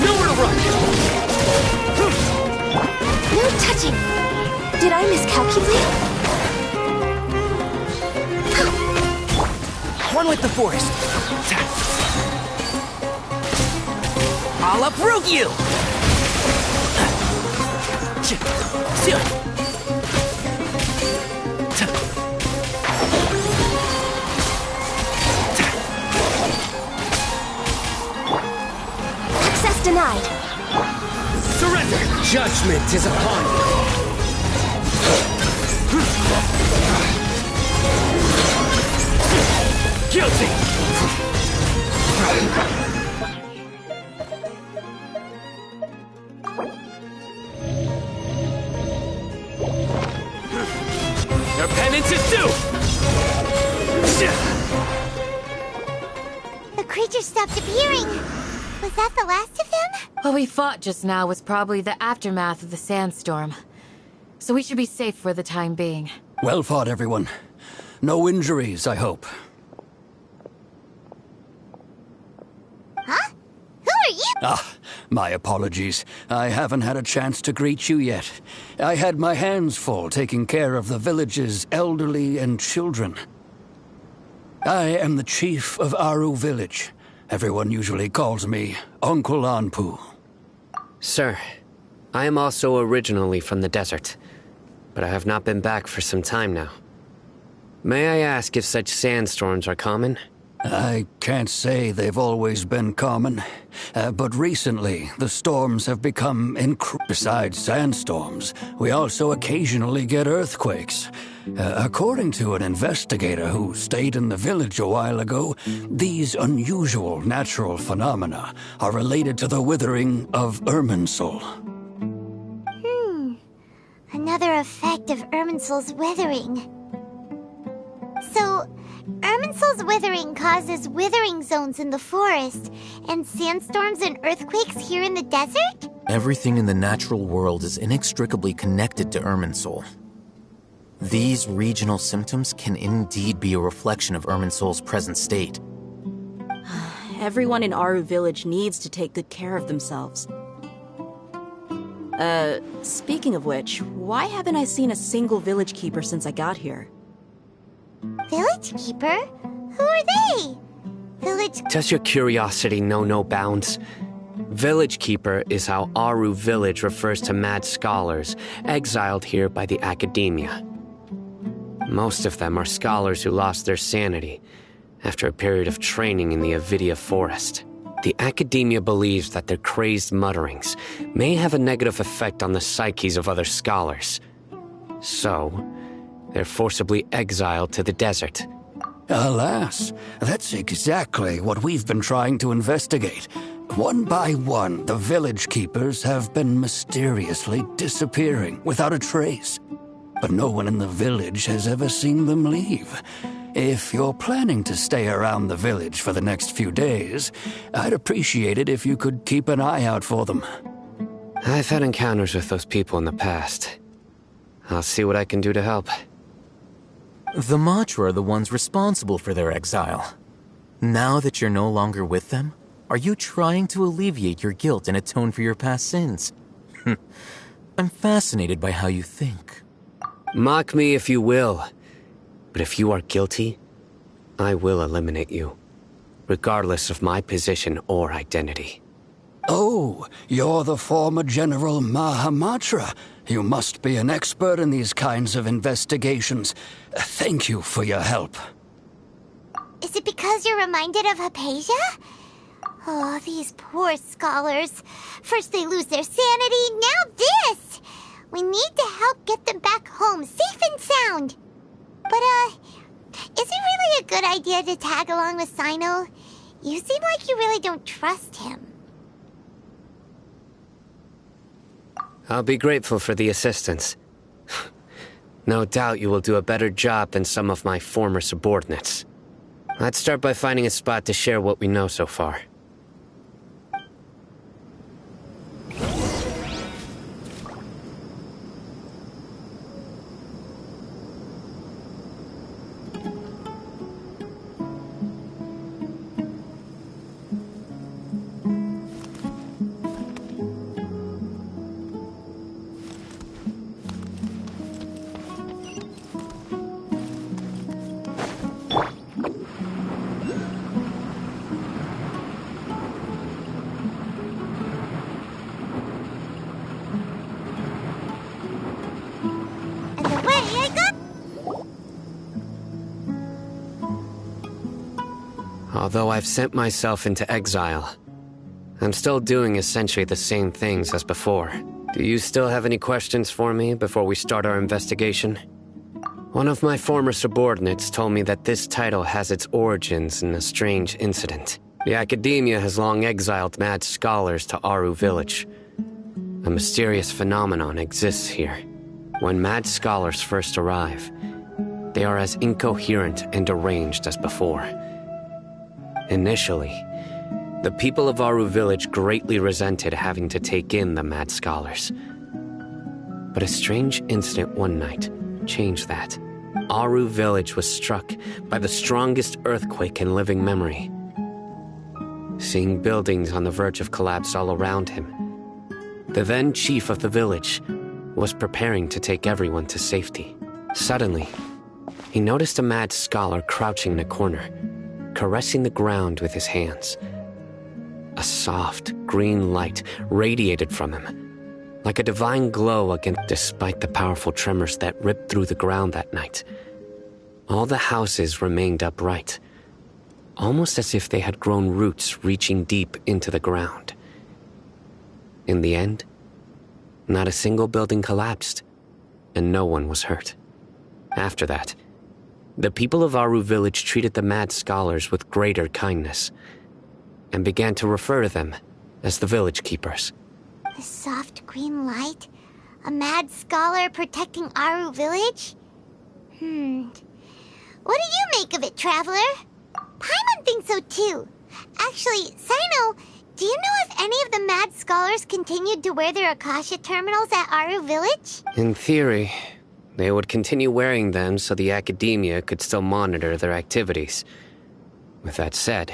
Nowhere to run! No touching. Did I miscalculate? One with the forest. I'll uproot you! Access denied. Surrender! Judgment is upon you! Guilty! Your penance is due! The creature stopped appearing. Was that the last of them? What we fought just now was probably the aftermath of the sandstorm. So we should be safe for the time being. Well fought, everyone. No injuries, I hope. Huh? Who are you? Ah, my apologies. I haven't had a chance to greet you yet. I had my hands full taking care of the village's elderly and children. I am the chief of Aru village. Everyone usually calls me Uncle Anpu. Sir, I am also originally from the desert, but I have not been back for some time now. May I ask if such sandstorms are common? I can't say they've always been common, but recently the storms have become Besides sandstorms, we also occasionally get earthquakes. According to an investigator who stayed in the village a while ago, these unusual natural phenomena are related to the withering of Irminsul. Another effect of Irminsul's withering. So, Irminsul's withering causes withering zones in the forest, and sandstorms and earthquakes here in the desert? Everything in the natural world is inextricably connected to Irminsul. These regional symptoms can indeed be a reflection of Irminsul's present state. Everyone in Aru Village needs to take good care of themselves. Speaking of which, why haven't I seen a single village keeper since I got here? Village keeper? Who are they? Village... Does your curiosity know no bounds? Village Keeper is how Aru Village refers to mad scholars exiled here by the Academia. Most of them are scholars who lost their sanity after a period of training in the Avidia Forest. The Academia believes that their crazed mutterings may have a negative effect on the psyches of other scholars. So, they're forcibly exiled to the desert. Alas, that's exactly what we've been trying to investigate. One by one, the village keepers have been mysteriously disappearing without a trace. But no one in the village has ever seen them leave. If you're planning to stay around the village for the next few days, I'd appreciate it if you could keep an eye out for them. I've had encounters with those people in the past. I'll see what I can do to help. The Matra are the ones responsible for their exile. Now that you're no longer with them, are you trying to alleviate your guilt and atone for your past sins? I'm fascinated by how you think. Mock me if you will, but if you are guilty, I will eliminate you, regardless of my position or identity. Oh, you're the former General Mahamatra. You must be an expert in these kinds of investigations. Thank you for your help. Is it because you're reminded of Hypatia? Oh, these poor scholars. First they lose their sanity, now this! We need to help get them back home, safe and sound. But, is it really a good idea to tag along with Sino? You seem like you really don't trust him. I'll be grateful for the assistance. No doubt you will do a better job than some of my former subordinates. Let's start by finding a spot to share what we know so far. Although I've sent myself into exile, I'm still doing essentially the same things as before. Do you still have any questions for me before we start our investigation? One of my former subordinates told me that this title has its origins in a strange incident. The Academia has long exiled mad scholars to Aru Village. A mysterious phenomenon exists here. When mad scholars first arrive, they are as incoherent and deranged as before. Initially, the people of Aru Village greatly resented having to take in the mad scholars. But a strange incident one night changed that. Aru Village was struck by the strongest earthquake in living memory. Seeing buildings on the verge of collapse all around him, the then chief of the village was preparing to take everyone to safety. Suddenly, he noticed a mad scholar crouching in a corner, caressing the ground with his hands. A soft, green light radiated from him, like a divine glow despite the powerful tremors that ripped through the ground that night. All the houses remained upright, almost as if they had grown roots reaching deep into the ground. In the end, not a single building collapsed, and no one was hurt. After that, the people of Aru Village treated the mad scholars with greater kindness, and began to refer to them as the village keepers. The soft green light? A mad scholar protecting Aru Village? What do you make of it, Traveler? Paimon thinks so too. Actually, Sino, do you know if any of the mad scholars continued to wear their Akasha terminals at Aru Village? In theory, They would continue wearing them so the academia could still monitor their activities. With that said,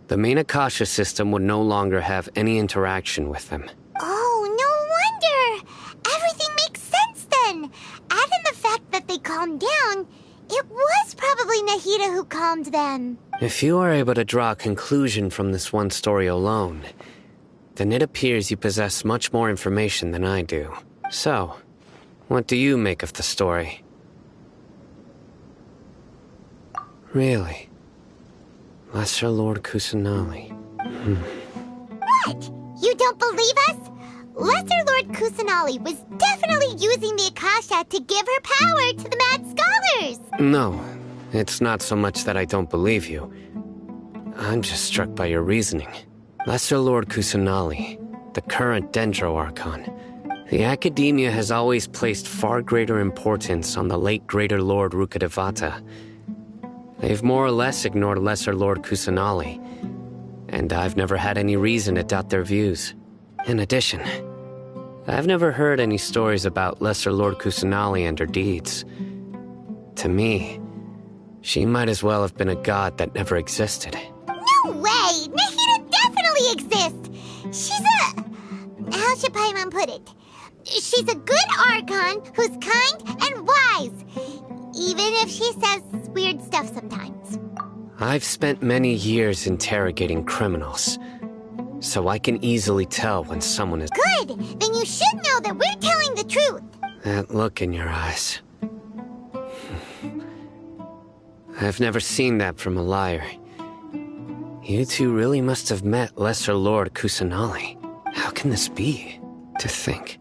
the main Akasha system would no longer have any interaction with them. Oh, no wonder! Everything makes sense then! Add in the fact that they calmed down, it was probably Nahida who calmed them. If you are able to draw a conclusion from this one story alone, then it appears you possess much more information than I do. So, what do you make of the story? Really? Lesser Lord Kusanali. What? You don't believe us? Lesser Lord Kusanali was definitely using the Akasha to give her power to the Mad Scholars! No, it's not so much that I don't believe you. I'm just struck by your reasoning. Lesser Lord Kusanali, the current Dendro Archon. The Academia has always placed far greater importance on the late Greater Lord Rukkhadevata. They've more or less ignored Lesser Lord Kusanali, and I've never had any reason to doubt their views. In addition, I've never heard any stories about Lesser Lord Kusanali and her deeds. To me, she might as well have been a god that never existed. No way! Nahida definitely exists! She's a... how should Paimon put it? She's a good Archon who's kind and wise, even if she says weird stuff sometimes. I've spent many years interrogating criminals, so I can easily tell when someone is... Good! Then you should know that we're telling the truth! That look in your eyes. I've never seen that from a liar. You two really must have met Lesser Lord Kusanali. How can this be? To think,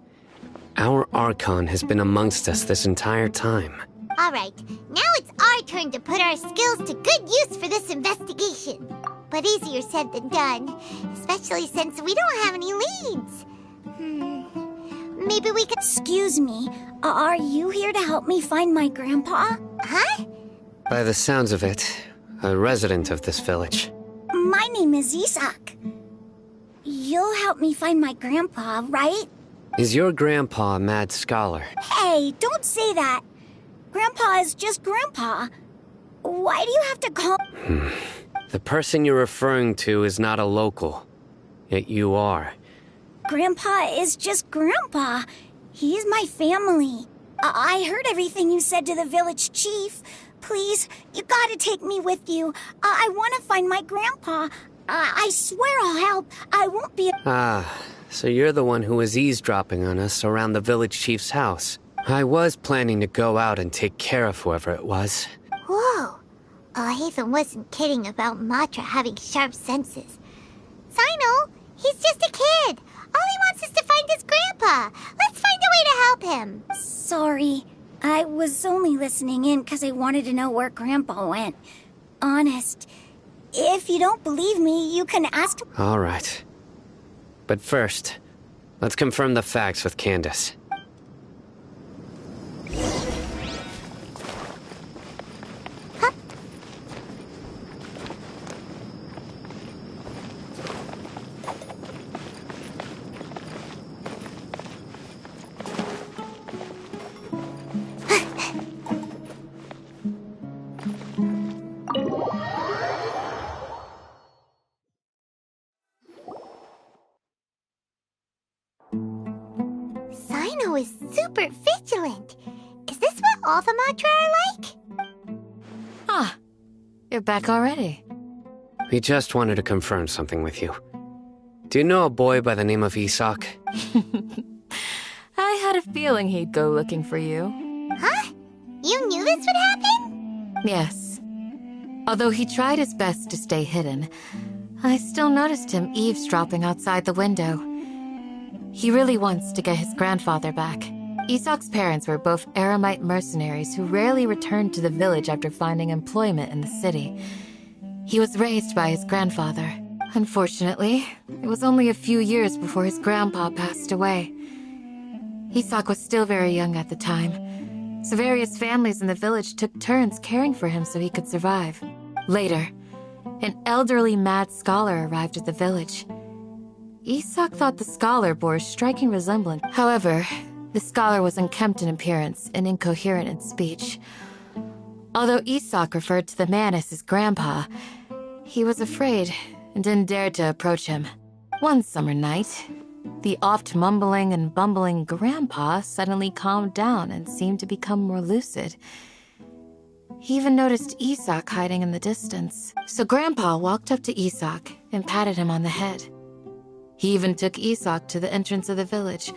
our Archon has been amongst us this entire time. Alright, now it's our turn to put our skills to good use for this investigation. But easier said than done, especially since we don't have any leads. Maybe we could... Excuse me, are you here to help me find my grandpa? Huh? By the sounds of it, a resident of this village. My name is Isak. You'll help me find my grandpa, right? Is your grandpa a mad scholar? Hey, don't say that. Grandpa is just Grandpa. Why do you have to call... The person you're referring to is not a local, yet you are. Grandpa is just Grandpa. He's my family. I heard everything you said to the village chief. Please, you gotta take me with you. I want to find my grandpa. I swear I'll help. I won't be... So you're the one who was eavesdropping on us around the village chief's house. I was planning to go out and take care of whoever it was. Whoa. Ethan wasn't kidding about Matra having sharp senses. Sino, he's just a kid. All he wants is to find his grandpa. Let's find a way to help him. Sorry. I was only listening in because I wanted to know where Grandpa went. Honest. If you don't believe me, you can ask... All right. But first, let's confirm the facts with Candace. Sino is super vigilant. Is this what all the Matra are like? Ah, you're back already. We just wanted to confirm something with you. Do you know a boy by the name of Isak? I had a feeling he'd go looking for you. Huh? You knew this would happen? Yes. Although he tried his best to stay hidden, I still noticed him eavesdropping outside the window. He really wants to get his grandfather back. Isak's parents were both Aramite mercenaries who rarely returned to the village after finding employment in the city. He was raised by his grandfather. Unfortunately, it was only a few years before his grandpa passed away. Isak was still very young at the time, so various families in the village took turns caring for him so he could survive. Later, an elderly mad scholar arrived at the village. Isak thought the scholar bore a striking resemblance. However, The scholar was unkempt in appearance and incoherent in speech. Although Isak referred to the man as his grandpa, he was afraid and didn't dare to approach him. One summer night, the oft mumbling and bumbling grandpa suddenly calmed down and seemed to become more lucid. He even noticed Isak hiding in the distance. So Grandpa walked up to Isak and patted him on the head. He even took Isak to the entrance of the village,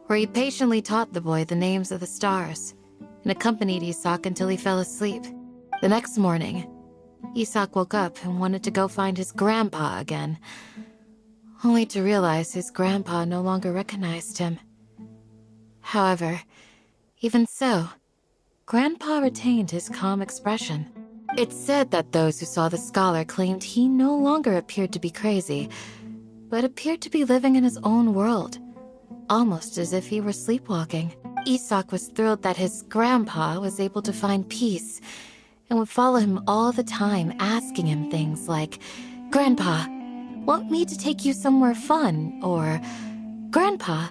where he patiently taught the boy the names of the stars and accompanied Isak until he fell asleep. The next morning, Isak woke up and wanted to go find his grandpa again, only to realize his grandpa no longer recognized him. However, even so, Grandpa retained his calm expression. It's said that those who saw the scholar claimed he no longer appeared to be crazy, but appeared to be living in his own world, almost as if he were sleepwalking. Isak was thrilled that his grandpa was able to find peace and would follow him all the time, asking him things like, "Grandpa, want me to take you somewhere fun?" Or, "Grandpa,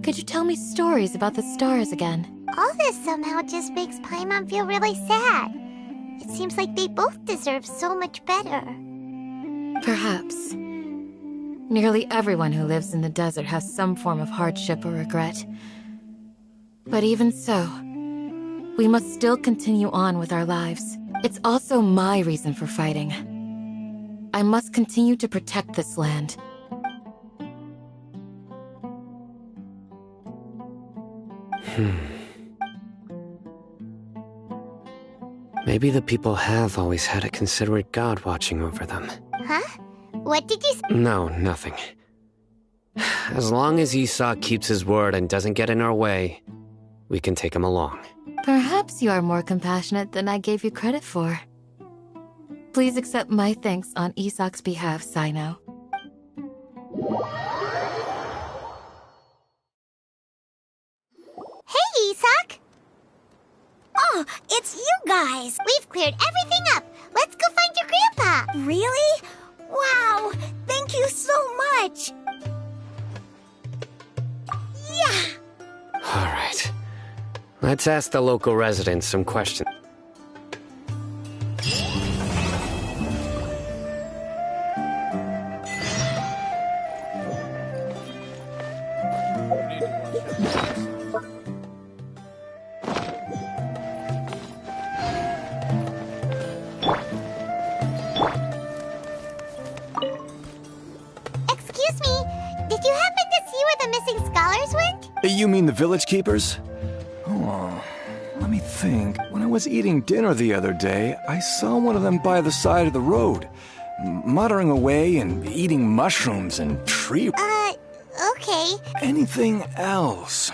could you tell me stories about the stars again?" All this somehow just makes Paimon feel really sad. It seems like they both deserve so much better. Perhaps. Nearly everyone who lives in the desert has some form of hardship or regret. But even so, we must still continue on with our lives. It's also my reason for fighting. I must continue to protect this land. Maybe the people have always had a considerate God watching over them. Huh? What did you say? No, nothing. As long as Esau keeps his word and doesn't get in our way, we can take him along. Perhaps you are more compassionate than I gave you credit for. Please accept my thanks on Isak's behalf, Sino. Hey, Isak! Oh, it's you guys! We've cleared everything up. Let's go find your grandpa. Really? Wow! Thank you so much! Yeah! Alright. Let's ask the local residents some questions. Excuse me, did you happen to see where the missing scholars went? You mean the village keepers? Oh, let me think. When I was eating dinner the other day, I saw one of them by the side of the road, muttering away and eating mushrooms and tree... Okay. Anything else?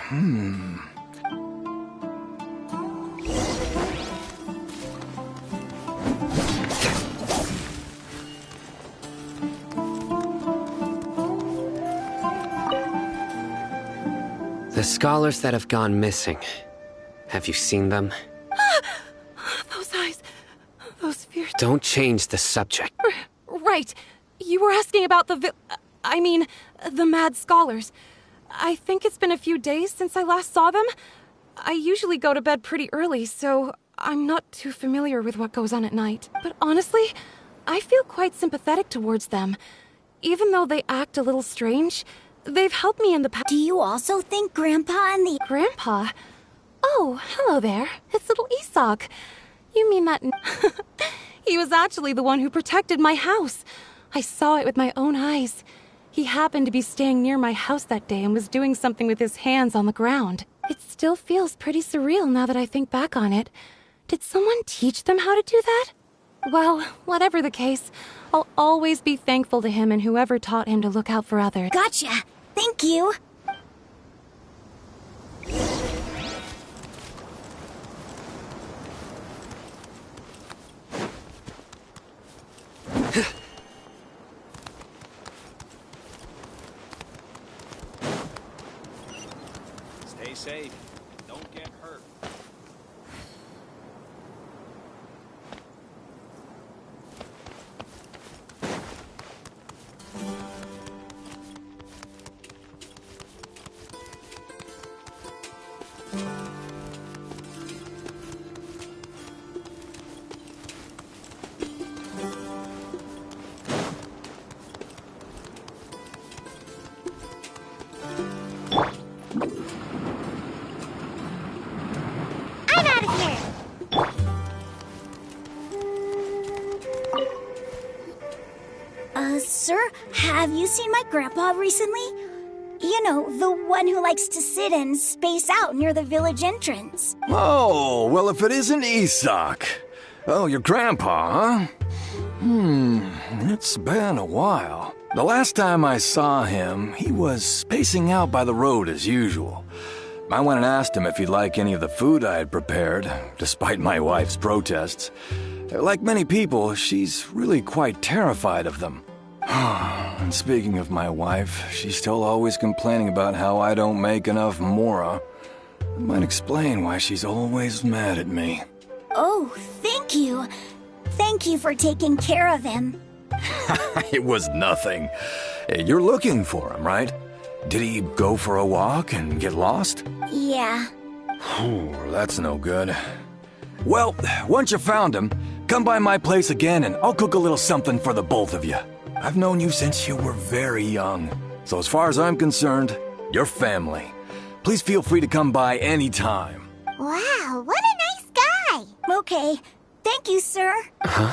The scholars that have gone missing. Have you seen them? Those eyes. Those fierce... Don't change the subject. Right. You were asking about the the mad scholars. I think it's been a few days since I last saw them. I usually go to bed pretty early, so I'm not too familiar with what goes on at night. But honestly, I feel quite sympathetic towards them. Even though they act a little strange, they've helped me in the past. Do you also think Grandpa and the... Grandpa? Oh, hello there. It's little Isak. You mean that... He was actually the one who protected my house. I saw it with my own eyes. He happened to be staying near my house that day and was doing something with his hands on the ground. It still feels pretty surreal now that I think back on it. Did someone teach them how to do that? Well, whatever the case, I'll always be thankful to him and whoever taught him to look out for others. Gotcha! Thank you! Stay safe. Don't get hurt. Have you seen my grandpa recently? You know, the one who likes to sit and space out near the village entrance. Oh, well, if it isn't Isak. Oh, your grandpa, huh? It's been a while. The last time I saw him, he was spacing out by the road as usual. I went and asked him if he'd like any of the food I had prepared, despite my wife's protests. Like many people, she's really quite terrified of them. And speaking of my wife, she's still always complaining about how I don't make enough mora. That might explain why she's always mad at me. Oh, thank you. Thank you for taking care of him. It was nothing. You're looking for him, right? Did he go for a walk and get lost? Yeah. That's no good. Well, once you found him, come by my place again and I'll cook a little something for the both of you. I've known you since you were very young. So as far as I'm concerned, you're family. Please feel free to come by anytime. Wow, what a nice guy! Okay. Thank you, sir. Huh?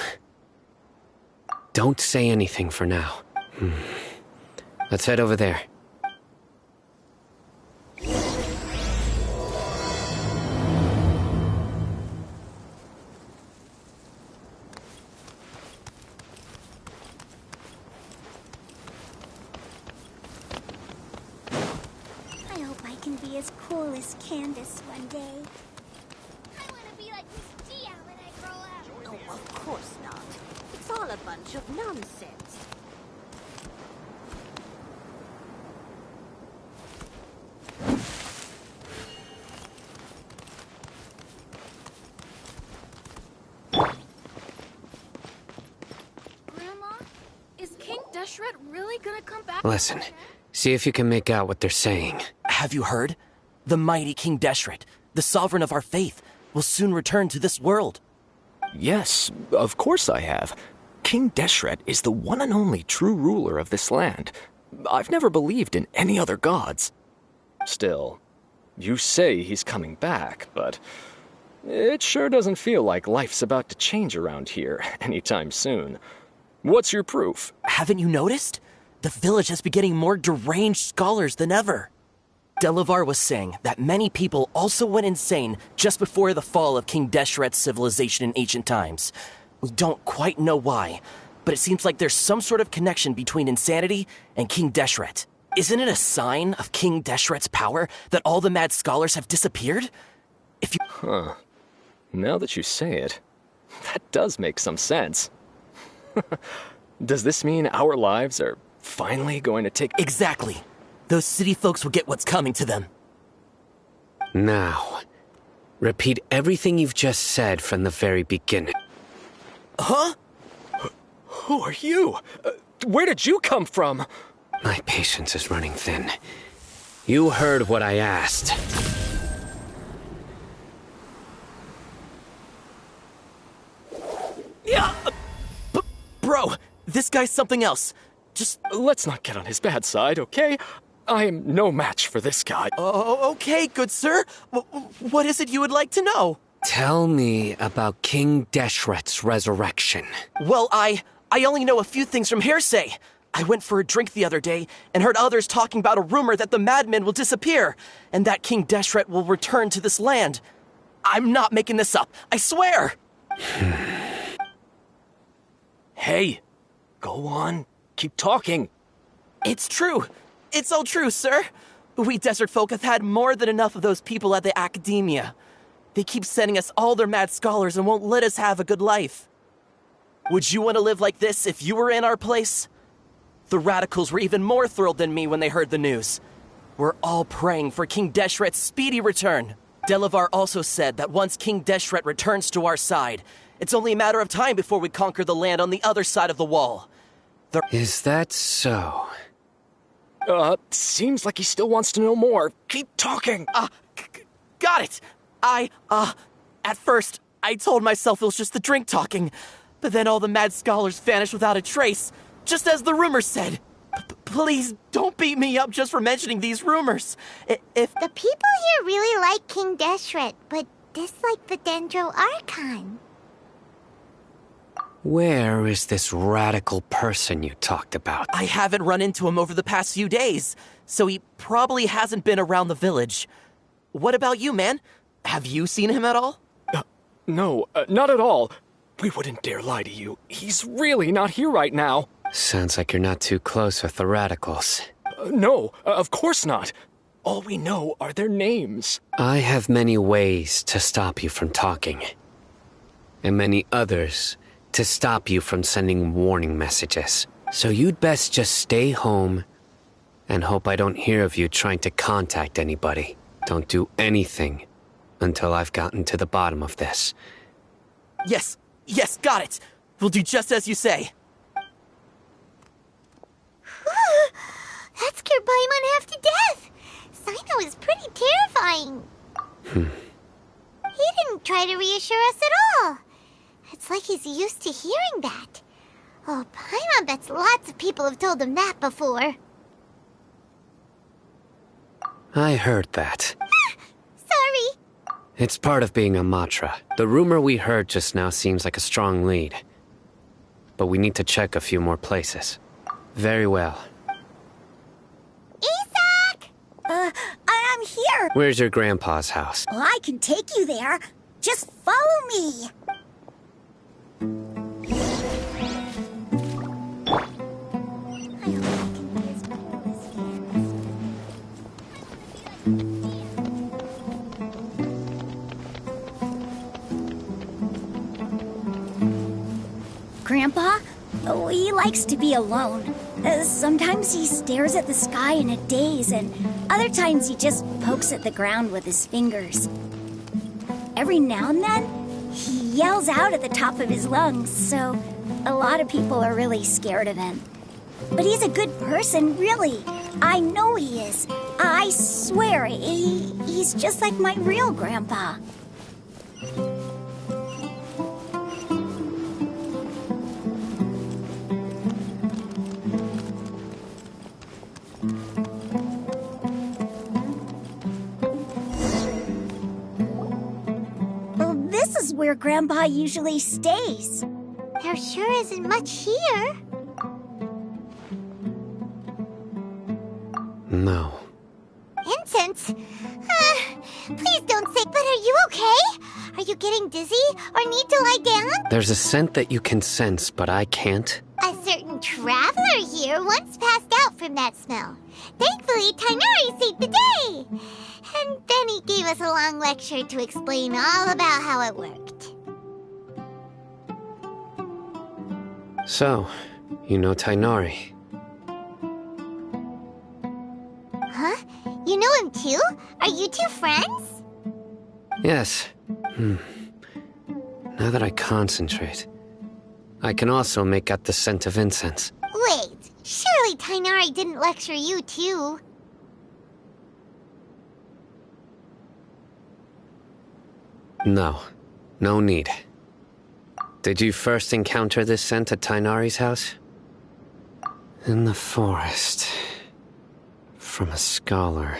Don't say anything for now. Let's head over there. I hope I can be as cool as Candace one day. I want to be like Miss Gia when I grow up. Oh, of course not. It's all a bunch of nonsense. Grandma, is King Deshret really gonna come back? Listen, see if you can make out what they're saying. Have you heard? The mighty King Deshret, the sovereign of our faith, will soon return to this world. Yes, of course I have. King Deshret is the one and only true ruler of this land. I've never believed in any other gods. Still, you say he's coming back, but it sure doesn't feel like life's about to change around here anytime soon. What's your proof? Haven't you noticed? The village has been getting more deranged scholars than ever. Delavar was saying that many people also went insane just before the fall of King Deshret's civilization in ancient times. We don't quite know why, but it seems like there's some sort of connection between insanity and King Deshret. Isn't it a sign of King Deshret's power that all the mad scholars have disappeared? Huh. Now that you say it, that does make some sense. Does this mean our lives are finally going to take... Exactly. Those city folks will get what's coming to them. Now, repeat everything you've just said from the very beginning. Huh? Who are you? Where did you come from? My patience is running thin. You heard what I asked. Yeah! Bro, this guy's something else. Just let's not get on his bad side, okay? I am no match for this guy. Oh, okay, good sir. What is it you would like to know? Tell me about King Deshret's resurrection. Well, I only know a few things from hearsay. I went for a drink the other day and heard others talking about a rumor that the madmen will disappear and that King Deshret will return to this land. I'm not making this up, I swear! Hey, go on. Keep talking. It's true. It's all true, sir. We desert folk have had more than enough of those people at the academia. They keep sending us all their mad scholars and won't let us have a good life. Would you want to live like this if you were in our place? The radicals were even more thrilled than me when they heard the news. We're all praying for King Deshret's speedy return. Delavar also said that once King Deshret returns to our side, it's only a matter of time before we conquer the land on the other side of the wall. Is that so? Seems like he still wants to know more. Keep talking. Got it. At first, I told myself it was just the drink talking, but then all the mad scholars vanished without a trace, just as the rumors said. Please don't beat me up just for mentioning these rumors. If the people here really like King Deshret, but dislike the Dendro Archon. Where is this radical person you talked about? I haven't run into him over the past few days, so he probably hasn't been around the village. What about you, man? Have you seen him at all? No, not at all. We wouldn't dare lie to you. He's really not here right now. Sounds like you're not too close with the radicals. No, of course not. All we know are their names. I have many ways to stop you from talking. And many others to stop you from sending warning messages. So you'd best just stay home and hope I don't hear of you trying to contact anybody. Don't do anything until I've gotten to the bottom of this. Yes, got it. We'll do just as you say. That scared Paimon half to death. Sino is pretty terrifying. He didn't try to reassure us at all. It's like he's used to hearing that. Oh, Paimon bets lots of people have told him that before. I heard that. Sorry. It's part of being a Matra. The rumor we heard just now seems like a strong lead. But we need to check a few more places. Very well. Isak! I'm here. Where's your grandpa's house? Well, I can take you there. Just follow me. Grandpa? Oh, he likes to be alone. Sometimes he stares at the sky in a daze, and other times he just pokes at the ground with his fingers. Every now and then, he yells out at the top of his lungs, so a lot of people are really scared of him. But he's a good person, really. I know he is. I swear, he's just like my real grandpa. This is where Grandpa usually stays. There sure isn't much here. No. Incense? Please don't say, but are you okay? Are you getting dizzy or need to lie down? There's a scent that you can sense, but I can't. A certain traveler here once passed out from that smell. Thankfully, Tighnari saved the day. And then he gave us a long lecture to explain all about how it worked. So, you know Tighnari. Huh? You know him too? Are you two friends? Yes. Now that I concentrate, I can also make out the scent of incense. Wait, surely Tighnari didn't lecture you too. No. No need. Did you first encounter this scent at Tighnari's house? In the forest. From a scholar.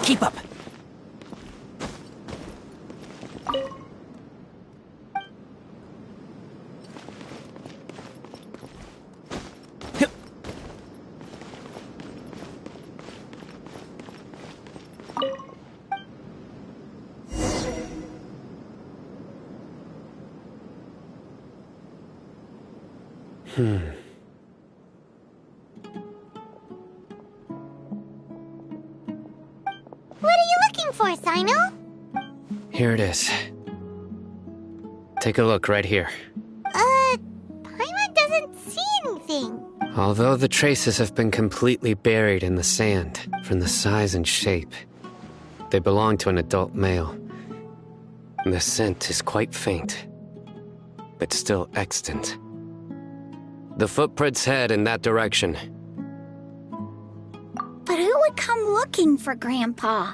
Keep up. What are you looking for, Sino? Here it is. Take a look right here. Paimon doesn't see anything. Although the traces have been completely buried in the sand, from the size and shape, they belong to an adult male. The scent is quite faint. but still extant. The footprints head in that direction. But who would come looking for Grandpa?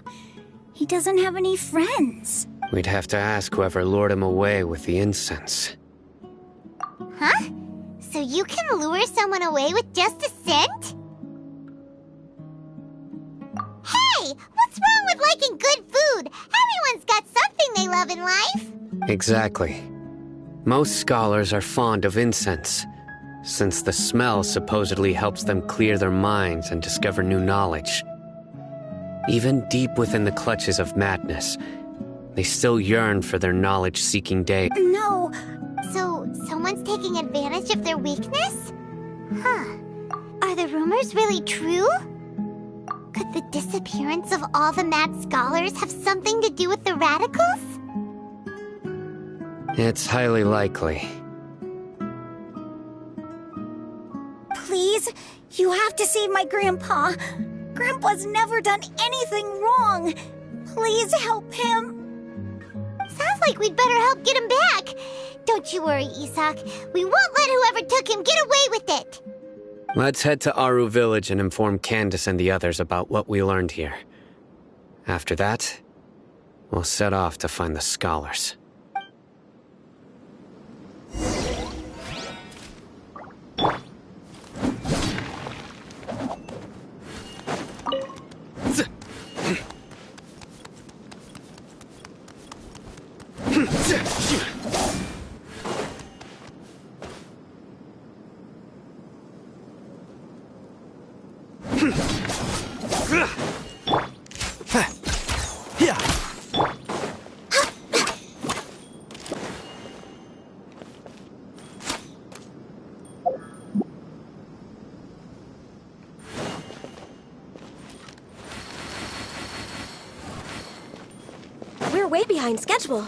He doesn't have any friends. We'd have to ask whoever lured him away with the incense. Huh? So you can lure someone away with just a scent? Hey! What's wrong with liking good food? Everyone's got something they love in life. Exactly. Most scholars are fond of incense, since the smell supposedly helps them clear their minds and discover new knowledge. Even deep within the clutches of madness, they still yearn for their knowledge-seeking day. No. So, someone's taking advantage of their weakness? Huh. Are the rumors really true? Could the disappearance of all the mad scholars have something to do with the radicals? It's highly likely. Please, you have to save my Grandpa. Grandpa's never done anything wrong. Please help him. Sounds like we'd better help get him back. Don't you worry, Isak. We won't let whoever took him get away with it. Let's head to Aru Village and inform Candace and the others about what we learned here. After that, we'll set off to find the scholars. We're way behind schedule.